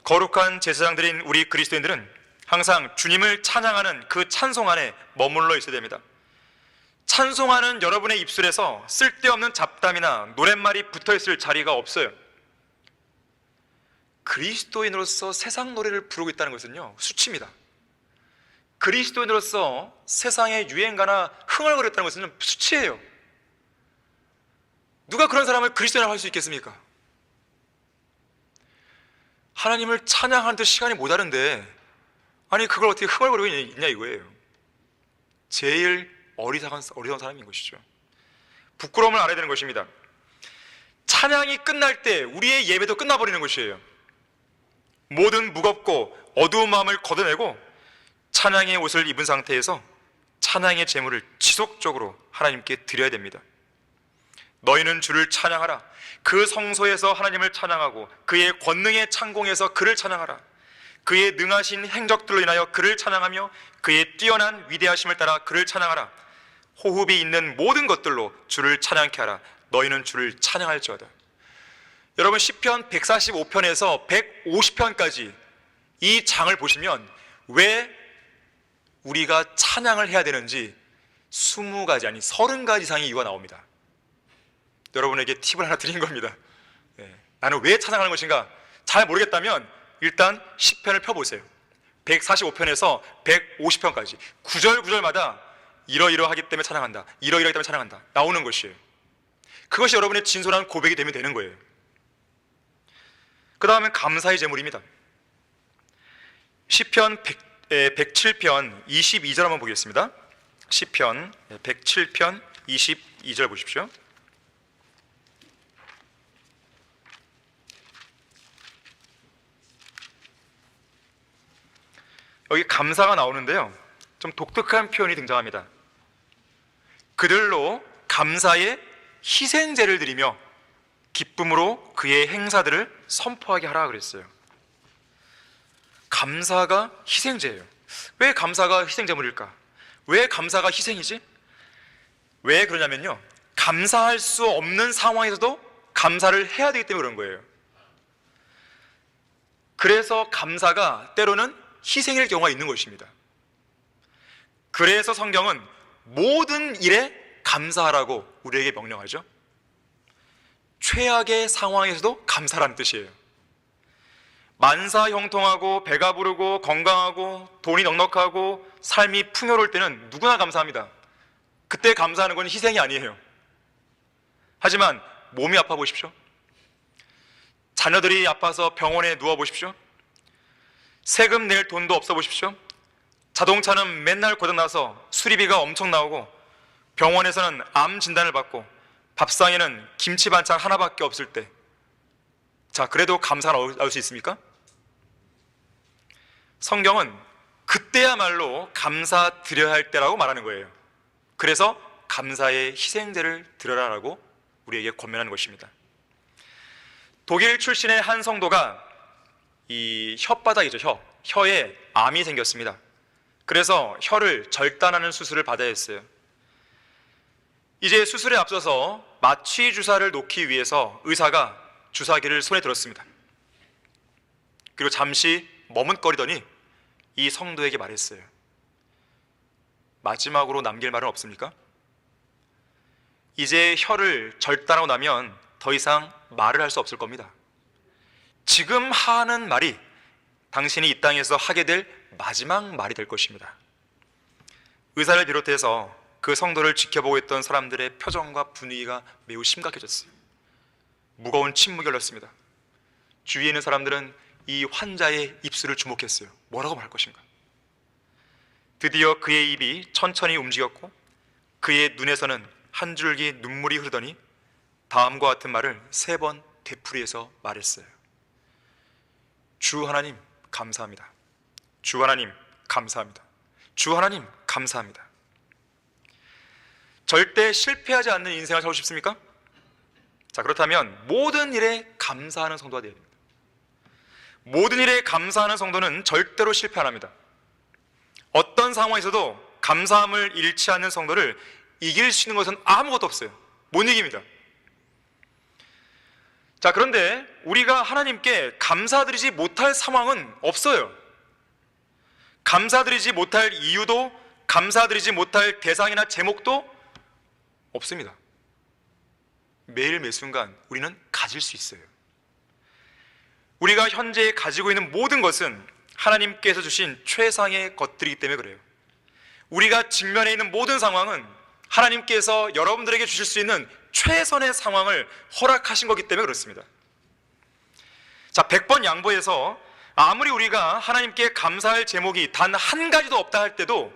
거룩한 제사장들인 우리 그리스도인들은 항상 주님을 찬양하는 그 찬송 안에 머물러 있어야 됩니다. 찬송하는 여러분의 입술에서 쓸데없는 잡담이나 노랫말이 붙어있을 자리가 없어요. 그리스도인으로서 세상 노래를 부르고 있다는 것은요, 수치입니다. 그리스도인으로서 세상의 유행가나 흥얼거렸다는 것은 수치예요. 누가 그런 사람을 그리스도인이라고 할 수 있겠습니까? 하나님을 찬양하는 데 시간이 모자른데 아니 그걸 어떻게 흥얼거리고 있냐 이거예요. 제일 어리석은 사람인 것이죠. 부끄러움을 알아야 되는 것입니다. 찬양이 끝날 때 우리의 예배도 끝나버리는 것이에요. 모든 무겁고 어두운 마음을 걷어내고 찬양의 옷을 입은 상태에서 찬양의 제물을 지속적으로 하나님께 드려야 됩니다. 너희는 주를 찬양하라. 그 성소에서 하나님을 찬양하고 그의 권능의 창공에서 그를 찬양하라. 그의 능하신 행적들로 인하여 그를 찬양하며 그의 뛰어난 위대하심을 따라 그를 찬양하라. 호흡이 있는 모든 것들로 주를 찬양케 하라. 너희는 주를 찬양할지어다. 여러분 시편 145편에서 150편까지 이 장을 보시면 왜 우리가 찬양을 해야 되는지 20가지 아니 30가지 이상의 이유가 나옵니다. 여러분에게 팁을 하나 드린 겁니다. 나는 왜 찬양하는 것인가 잘 모르겠다면 일단 10편을 펴보세요. 145편에서 150편까지 구절마다 이러이러하기 때문에 찬양한다, 이러이러하기 때문에 찬양한다 나오는 것이에요. 그것이 여러분의 진솔한 고백이 되면 되는 거예요. 그 다음엔 감사의 제물입니다. 시편 107편 22절 한번 보겠습니다. 시편 107편 22절 보십시오. 여기 감사가 나오는데요, 좀 독특한 표현이 등장합니다. 그들로 감사의 희생제를 드리며 기쁨으로 그의 행사들을 선포하게 하라 그랬어요. 감사가 희생제예요. 왜 감사가 희생제물일까? 왜 감사가 희생이지? 왜 그러냐면요, 감사할 수 없는 상황에서도 감사를 해야 되기 때문에 그런 거예요. 그래서 감사가 때로는 희생일 경우가 있는 것입니다. 그래서 성경은 모든 일에 감사하라고 우리에게 명령하죠. 최악의 상황에서도 감사라는 뜻이에요. 만사 형통하고 배가 부르고 건강하고 돈이 넉넉하고 삶이 풍요로울 때는 누구나 감사합니다. 그때 감사하는 건 희생이 아니에요. 하지만 몸이 아파 보십시오. 자녀들이 아파서 병원에 누워 보십시오. 세금 낼 돈도 없어 보십시오. 자동차는 맨날 고장나서 수리비가 엄청 나오고, 병원에서는 암 진단을 받고, 밥상에는 김치 반찬 하나밖에 없을 때, 자, 그래도 감사 나올 수 있습니까? 성경은 그때야말로 감사 드려야 할 때라고 말하는 거예요. 그래서 감사의 희생제를 드려라라고 우리에게 권면하는 것입니다. 독일 출신의 한 성도가 이 혓바닥이죠, 혀에 암이 생겼습니다. 그래서 혀를 절단하는 수술을 받아야 했어요. 이제 수술에 앞서서 마취 주사를 놓기 위해서 의사가 주사기를 손에 들었습니다. 그리고 잠시 머뭇거리더니 이 성도에게 말했어요. 마지막으로 남길 말은 없습니까? 이제 혀를 절단하고 나면 더 이상 말을 할 수 없을 겁니다. 지금 하는 말이 당신이 이 땅에서 하게 될 마지막 말이 될 것입니다. 의사를 비롯해서 그 성도를 지켜보고 있던 사람들의 표정과 분위기가 매우 심각해졌어요. 무거운 침묵이 흘렀습니다. 주위에 있는 사람들은 이 환자의 입술을 주목했어요. 뭐라고 말할 것인가? 드디어 그의 입이 천천히 움직였고 그의 눈에서는 한 줄기 눈물이 흐르더니 다음과 같은 말을 3번 되풀이해서 말했어요. 주 하나님 감사합니다. 주 하나님 감사합니다. 주 하나님 감사합니다. 절대 실패하지 않는 인생을 살고 싶습니까? 자, 그렇다면 모든 일에 감사하는 성도가 되어야 됩니다. 모든 일에 감사하는 성도는 절대로 실패 안 합니다. 어떤 상황에서도 감사함을 잃지 않는 성도를 이길 수 있는 것은 아무것도 없어요. 못 이깁니다. 자, 그런데 우리가 하나님께 감사드리지 못할 상황은 없어요. 감사드리지 못할 이유도, 감사드리지 못할 대상이나 제목도 없습니다. 매일 매순간 우리는 가질 수 있어요. 우리가 현재 가지고 있는 모든 것은 하나님께서 주신 최상의 것들이기 때문에 그래요. 우리가 직면해 있는 모든 상황은 하나님께서 여러분들에게 주실 수 있는 최선의 상황을 허락하신 거기 때문에 그렇습니다. 자, 100번 양보해서 아무리 우리가 하나님께 감사할 제목이 단 한 가지도 없다 할 때도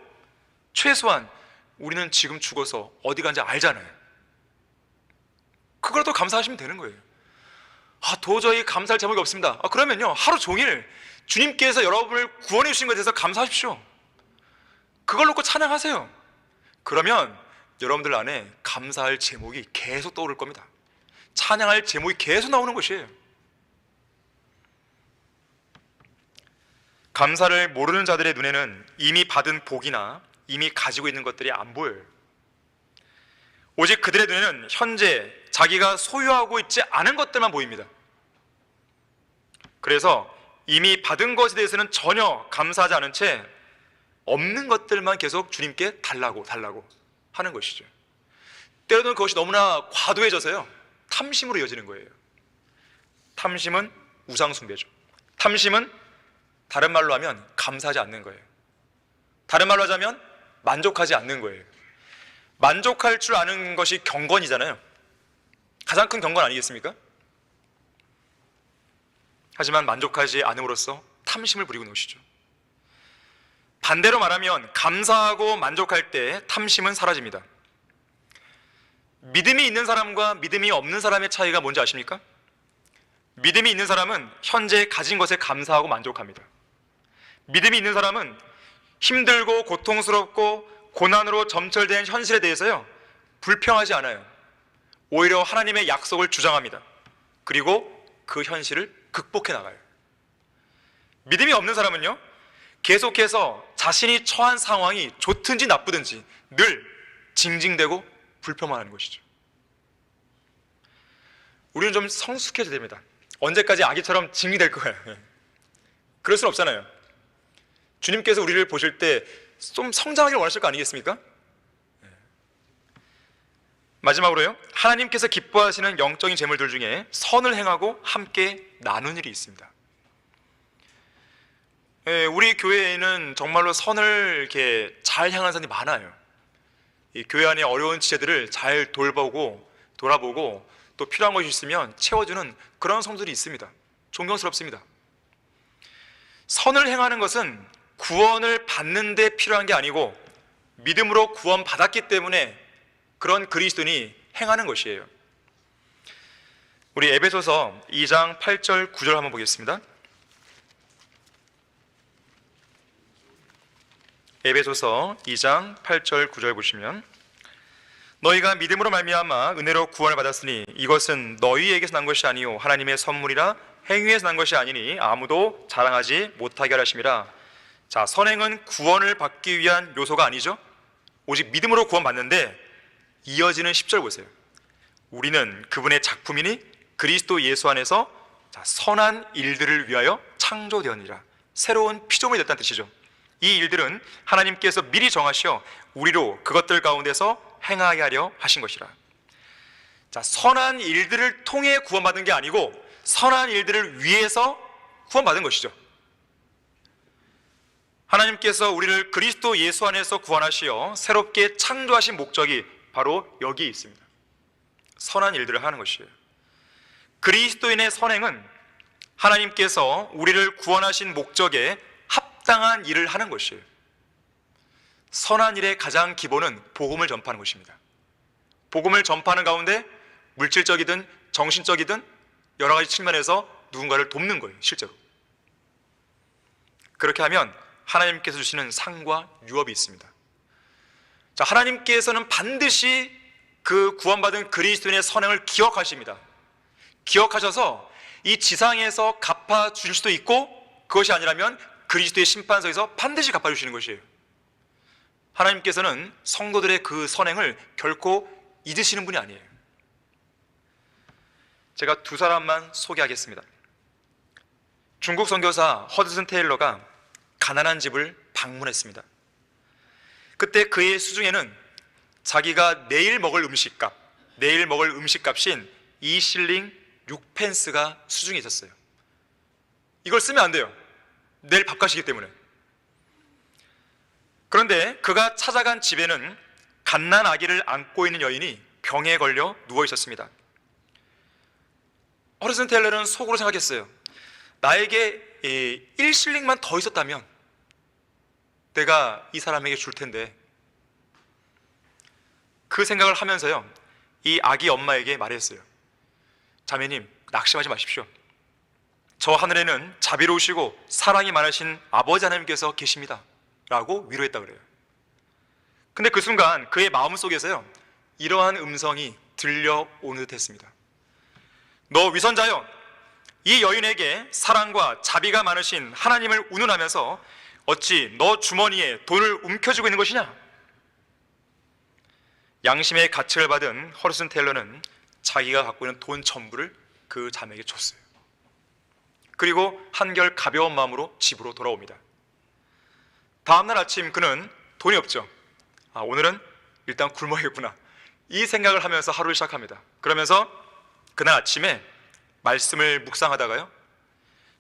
최소한 우리는 지금 죽어서 어디 간지 알잖아요. 그거라도 감사하시면 되는 거예요. 도저히 감사할 제목이 없습니다. 그러면요, 하루 종일 주님께서 여러분을 구원해 주신 것에 대해서 감사하십시오. 그걸 놓고 찬양하세요. 그러면 여러분들 안에 감사할 제목이 계속 떠오를 겁니다. 찬양할 제목이 계속 나오는 것이에요. 감사를 모르는 자들의 눈에는 이미 받은 복이나 이미 가지고 있는 것들이 안 보여요. 오직 그들의 눈에는 현재 자기가 소유하고 있지 않은 것들만 보입니다. 그래서 이미 받은 것에 대해서는 전혀 감사하지 않은 채 없는 것들만 계속 주님께 달라고 하는 것이죠. 때로는 그것이 너무나 과도해져서요, 탐심으로 이어지는 거예요. 탐심은 우상숭배죠. 탐심은 다른 말로 하면 감사하지 않는 거예요. 다른 말로 하자면 만족하지 않는 거예요. 만족할 줄 아는 것이 경건이잖아요. 가장 큰 경건 아니겠습니까? 하지만 만족하지 않음으로써 탐심을 부리고 있는 것이죠. 반대로 말하면 감사하고 만족할 때 탐심은 사라집니다. 믿음이 있는 사람과 믿음이 없는 사람의 차이가 뭔지 아십니까? 믿음이 있는 사람은 현재 가진 것에 감사하고 만족합니다. 믿음이 있는 사람은 힘들고 고통스럽고 고난으로 점철된 현실에 대해서요, 불평하지 않아요. 오히려 하나님의 약속을 주장합니다. 그리고 그 현실을 극복해 나가요. 믿음이 없는 사람은요, 계속해서 자신이 처한 상황이 좋든지 나쁘든지 늘 징징대고 불평만 하는 것이죠. 우리는 좀 성숙해져야 됩니다. 언제까지 아기처럼 징징댈 거예요? 그럴 수는 없잖아요. 주님께서 우리를 보실 때 좀 성장하기를 원하실 거 아니겠습니까? 마지막으로요, 하나님께서 기뻐하시는 영적인 재물들 중에 선을 행하고 함께 나눈 일이 있습니다. 우리 교회에는 정말로 선을 이렇게 잘 향하는 사람이 많아요. 이 교회 안에 어려운 지체들을 잘 돌보고 돌아보고 또 필요한 것이 있으면 채워주는 그런 성도들이 있습니다. 존경스럽습니다. 선을 행하는 것은 구원을 받는 데 필요한 게 아니고 믿음으로 구원 받았기 때문에 그런 그리스도인이 행하는 것이에요. 우리 에베소서 2장 8절 9절 한번 보겠습니다. 에베소서 2장 8절 9절 보시면, 너희가 믿음으로 말미암아 은혜로 구원을 받았으니 이것은 너희에게서 난 것이 아니요 하나님의 선물이라 행위에서 난 것이 아니니 아무도 자랑하지 못하게 하라 하심이라. 자, 선행은 구원을 받기 위한 요소가 아니죠. 오직 믿음으로 구원받는데 이어지는 10절 보세요. 우리는 그분의 작품이니 그리스도 예수 안에서 선한 일들을 위하여 창조되었느니라. 새로운 피조물이 됐다는 뜻이죠. 이 일들은 하나님께서 미리 정하시어 우리로 그것들 가운데서 행하게 하려 하신 것이라. 자, 선한 일들을 통해 구원받은 게 아니고 선한 일들을 위해서 구원받은 것이죠. 하나님께서 우리를 그리스도 예수 안에서 구원하시어 새롭게 창조하신 목적이 바로 여기에 있습니다. 선한 일들을 하는 것이에요. 그리스도인의 선행은 하나님께서 우리를 구원하신 목적에 합당한 일을 하는 것이에요. 선한 일의 가장 기본은 복음을 전파하는 것입니다. 복음을 전파하는 가운데 물질적이든 정신적이든 여러 가지 측면에서 누군가를 돕는 거예요. 실제로 그렇게 하면 하나님께서 주시는 상과 유업이 있습니다. 자, 하나님께서는 반드시 그 구원받은 그리스도인의 선행을 기억하십니다. 기억하셔서 이 지상에서 갚아주실 수도 있고, 그것이 아니라면 그리스도의 심판서에서 반드시 갚아주시는 것이에요. 하나님께서는 성도들의 그 선행을 결코 잊으시는 분이 아니에요. 제가 두 사람만 소개하겠습니다. 중국 선교사 허드슨 테일러가 가난한 집을 방문했습니다. 그때 그의 수중에는 자기가 내일 먹을 음식값인 2실링 6펜스가 수중에 있었어요. 이걸 쓰면 안 돼요. 내일 밥값이기 때문에. 그런데 그가 찾아간 집에는 갓난 아기를 안고 있는 여인이 병에 걸려 누워 있었습니다. 허드슨 테일러는 속으로 생각했어요. 나에게 1실링만 더 있었다면 내가 이 사람에게 줄 텐데. 그 생각을 하면서요, 이 아기 엄마에게 말했어요. 자매님, 낙심하지 마십시오. 저 하늘에는 자비로우시고 사랑이 많으신 아버지 하나님께서 계십니다 라고 위로했다 그래요. 근데 그 순간 그의 마음속에서요, 이러한 음성이 들려오는 듯 했습니다. 너 위선자여, 이 여인에게 사랑과 자비가 많으신 하나님을 운운하면서 어찌 너 주머니에 돈을 움켜쥐고 있는 것이냐? 양심의 가책을 받은 허드슨 테일러는 자기가 갖고 있는 돈 전부를 그 자매에게 줬어요. 그리고 한결 가벼운 마음으로 집으로 돌아옵니다. 다음날 아침 그는 돈이 없죠. 오늘은 일단 굶어야겠구나, 이 생각을 하면서 하루를 시작합니다. 그러면서 그날 아침에 말씀을 묵상하다가요,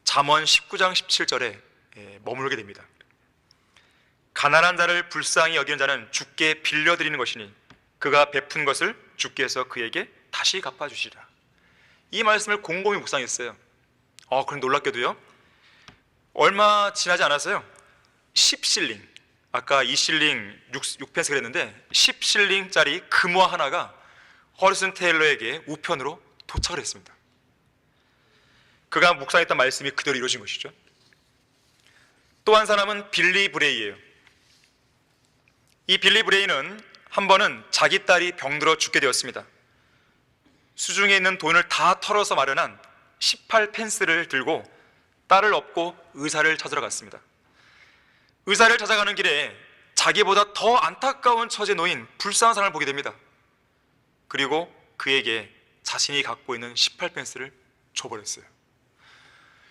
잠언 19장 17절에 머물게 됩니다. 가난한 자를 불쌍히 여기는 자는 주께 빌려드리는 것이니 그가 베푼 것을 주께서 그에게 다시 갚아주시라. 이 말씀을 곰곰이 묵상했어요. 그런데 놀랍게도요, 얼마 지나지 않았어요. 10실링, 아까 2실링 6펜스 그랬는데 10실링짜리 금화 하나가 허리슨 테일러에게 우편으로 도착을 했습니다. 그가 묵상했던 말씀이 그대로 이루어진 것이죠. 또 한 사람은 빌리 브레이예요. 이 빌리 브레이는 한 번은 자기 딸이 병들어 죽게 되었습니다. 수중에 있는 돈을 다 털어서 마련한 18펜스를 들고 딸을 업고 의사를 찾으러 갔습니다. 의사를 찾아가는 길에 자기보다 더 안타까운 처지에 놓인 불쌍한 사람을 보게 됩니다. 그리고 그에게 자신이 갖고 있는 18펜스를 줘버렸어요.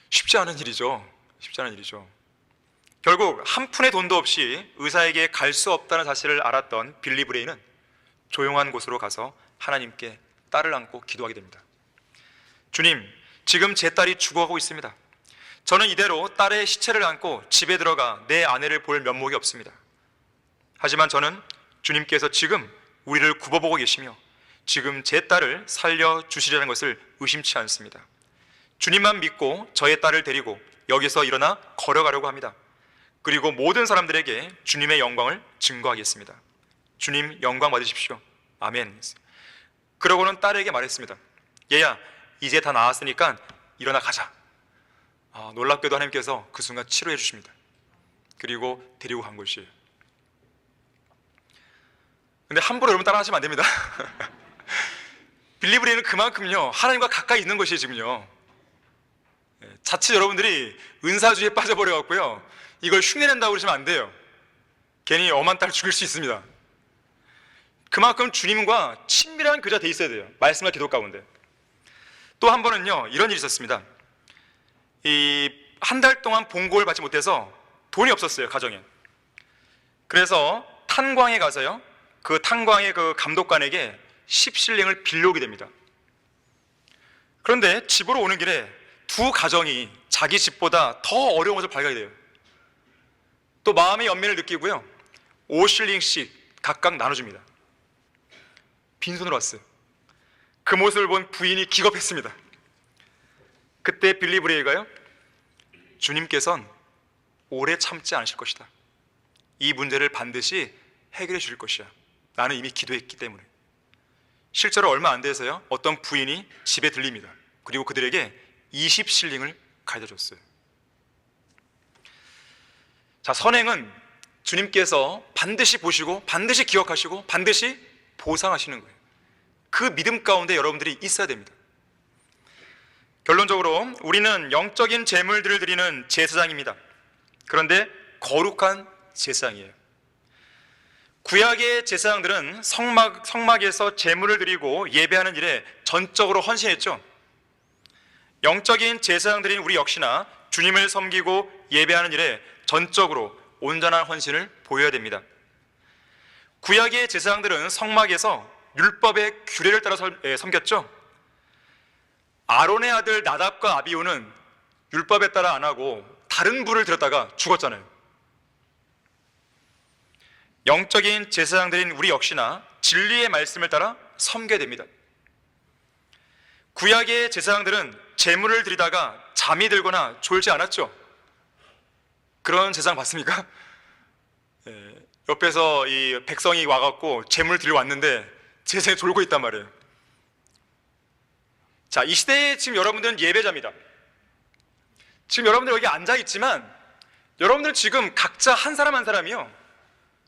쉽지 않은 일이죠. 쉽지 않은 일이죠. 결국 한 푼의 돈도 없이 의사에게 갈 수 없다는 사실을 알았던 빌리 브레이는 조용한 곳으로 가서 하나님께 딸을 안고 기도하게 됩니다. 주님, 지금 제 딸이 죽어가고 있습니다. 저는 이대로 딸의 시체를 안고 집에 들어가 내 아내를 볼 면목이 없습니다. 하지만 저는 주님께서 지금 우리를 굽어보고 계시며 지금 제 딸을 살려주시려는 것을 의심치 않습니다. 주님만 믿고 저의 딸을 데리고 여기서 일어나 걸어가려고 합니다. 그리고 모든 사람들에게 주님의 영광을 증거하겠습니다. 주님 영광 받으십시오. 아멘. 그러고는 딸에게 말했습니다. 얘야, 이제 다 나았으니까 일어나 가자. 놀랍게도 하나님께서 그 순간 치료해 주십니다. 그리고 데리고 간 것이에요. 근데 함부로 여러분 따라하시면 안 됩니다. 빌리 브레이는 그만큼요 하나님과 가까이 있는 것이에요. 지금요 자칫 여러분들이 은사주의에 빠져버려 갖고요 이걸 흉내낸다고 그러시면 안 돼요. 괜히 엄한 딸 죽일 수 있습니다. 그만큼 주님과 친밀한 교제가 돼 있어야 돼요. 말씀과 기도 가운데. 또 한 번은요 이런 일이 있었습니다. 한 달 동안 봉고를 받지 못해서 돈이 없었어요, 가정에. 그래서 탄광에 가서요 그 탄광의 그 감독관에게 10실링을 빌려오게 됩니다. 그런데 집으로 오는 길에 두 가정이 자기 집보다 더 어려운 것을 발견하게 돼요. 또 마음의 연민을 느끼고요 5실링씩 각각 나눠줍니다. 빈손으로 왔어요. 그 모습을 본 부인이 기겁했습니다. 그때 빌리 브레이가요 주님께서는 오래 참지 않으실 것이다. 이 문제를 반드시 해결해 주실 것이야. 나는 이미 기도했기 때문에. 실제로 얼마 안 돼서요 어떤 부인이 집에 들립니다. 그리고 그들에게 20실링을 가져다 줬어요. 자, 선행은 주님께서 반드시 보시고 반드시 기억하시고 반드시 보상하시는 거예요. 그 믿음 가운데 여러분들이 있어야 됩니다. 결론적으로 우리는 영적인 제물들을 드리는 제사장입니다. 그런데 거룩한 제사장이에요. 구약의 제사장들은 성막에서 제물을 드리고 예배하는 일에 전적으로 헌신했죠. 영적인 제사장들인 우리 역시나 주님을 섬기고 예배하는 일에 전적으로 온전한 헌신을 보여야 됩니다. 구약의 제사장들은 성막에서 율법의 규례를 따라 섬겼죠. 아론의 아들 나답과 아비후는 율법에 따라 안 하고 다른 불을 들었다가 죽었잖아요. 영적인 제사장들인 우리 역시나 진리의 말씀을 따라 섬겨야 됩니다. 구약의 제사장들은 제물을 드리다가 잠이 들거나 졸지 않았죠. 그런 제사장 봤습니까? 옆에서 이 백성이 와갖고 제물 드리러 왔는데 제사장이 졸고 있단 말이에요. 자, 이 시대에 지금 여러분들은 예배자입니다. 지금 여러분들 여기 앉아있지만 여러분들 지금 각자 한 사람 한 사람이요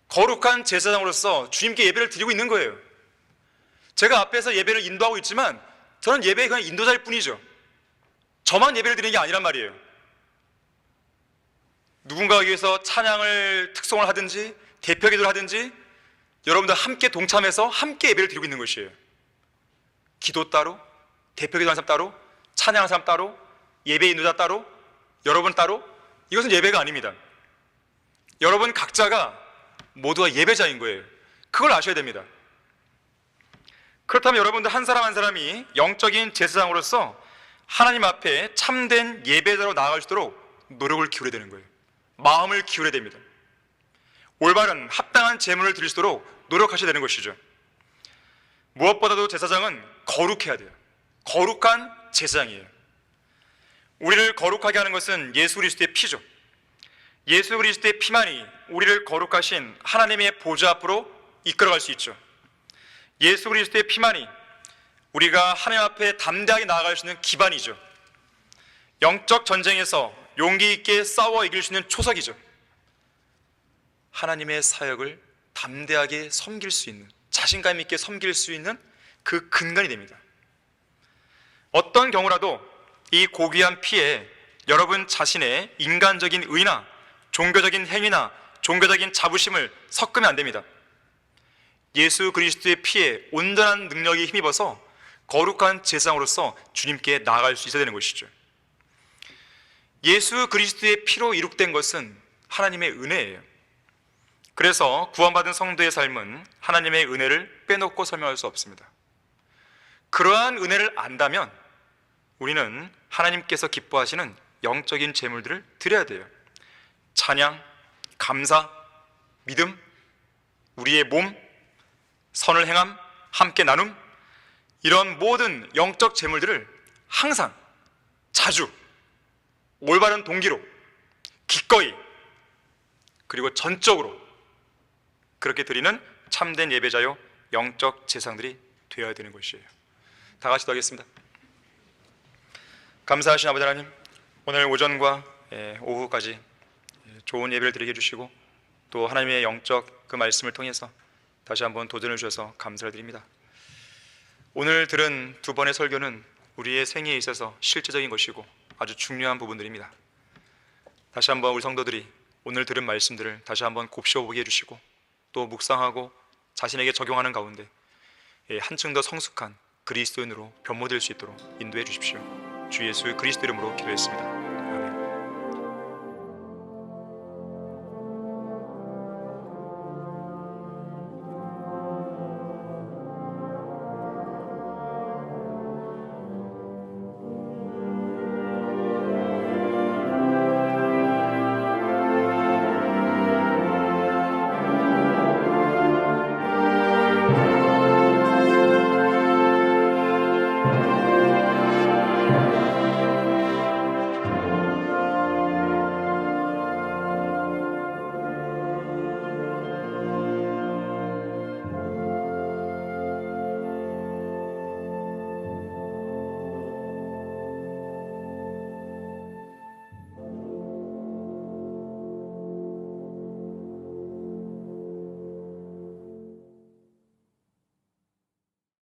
거룩한 제사장으로서 주님께 예배를 드리고 있는 거예요. 제가 앞에서 예배를 인도하고 있지만 저는 예배의 그냥 인도자일 뿐이죠. 저만 예배를 드리는 게 아니란 말이에요. 누군가에 의해서 찬양을 특송을 하든지 대표 기도를 하든지 여러분들 함께 동참해서 함께 예배를 드리고 있는 것이에요. 기도 따로, 대표 기도하는 사람 따로, 찬양하는 사람 따로, 예배 인도자 따로, 여러분 따로. 이것은 예배가 아닙니다. 여러분 각자가 모두가 예배자인 거예요. 그걸 아셔야 됩니다. 그렇다면 여러분들 한 사람 한 사람이 영적인 제사장으로서 하나님 앞에 참된 예배자로 나아갈 수 있도록 노력을 기울여야 되는 거예요. 마음을 기울여야 됩니다. 올바른 합당한 제물을 드릴 수 있도록 노력하셔야 되는 것이죠. 무엇보다도 제사장은 거룩해야 돼요. 거룩한 제사장이에요. 우리를 거룩하게 하는 것은 예수 그리스도의 피죠. 예수 그리스도의 피만이 우리를 거룩하신 하나님의 보좌 앞으로 이끌어갈 수 있죠. 예수 그리스도의 피만이 우리가 하나님 앞에 담대하게 나아갈 수 있는 기반이죠. 영적 전쟁에서 용기 있게 싸워 이길 수 있는 초석이죠. 하나님의 사역을 담대하게 섬길 수 있는, 자신감 있게 섬길 수 있는 그 근간이 됩니다. 어떤 경우라도 이 고귀한 피에 여러분 자신의 인간적인 의나 종교적인 행위나 종교적인 자부심을 섞으면 안 됩니다. 예수 그리스도의 피에 온전한 능력이 힘입어서 거룩한 제사장으로서 주님께 나아갈 수 있어야 되는 것이죠. 예수 그리스도의 피로 이룩된 것은 하나님의 은혜예요. 그래서 구원받은 성도의 삶은 하나님의 은혜를 빼놓고 설명할 수 없습니다. 그러한 은혜를 안다면 우리는 하나님께서 기뻐하시는 영적인 제물들을 드려야 돼요. 찬양, 감사, 믿음, 우리의 몸, 선을 행함, 함께 나눔, 이런 모든 영적 제물들을 항상, 자주, 올바른 동기로, 기꺼이, 그리고 전적으로 그렇게 드리는 참된 예배자요 영적 제사장들이 되어야 되는 것이에요. 다 같이 기도하겠습니다. 감사하신 아버지 하나님, 오늘 오전과 오후까지 좋은 예배를 드리게 해주시고 또 하나님의 영적 그 말씀을 통해서 다시 한번 도전을 주셔서 감사를 드립니다. 오늘 들은 두 번의 설교는 우리의 생애에 있어서 실제적인 것이고 아주 중요한 부분들입니다. 다시 한번 우리 성도들이 오늘 들은 말씀들을 다시 한번 곱씹어보게 해주시고 또 묵상하고 자신에게 적용하는 가운데 한층 더 성숙한 그리스도인으로 변모될 수 있도록 인도해 주십시오. 주 예수 그리스도 이름으로 기도했습니다.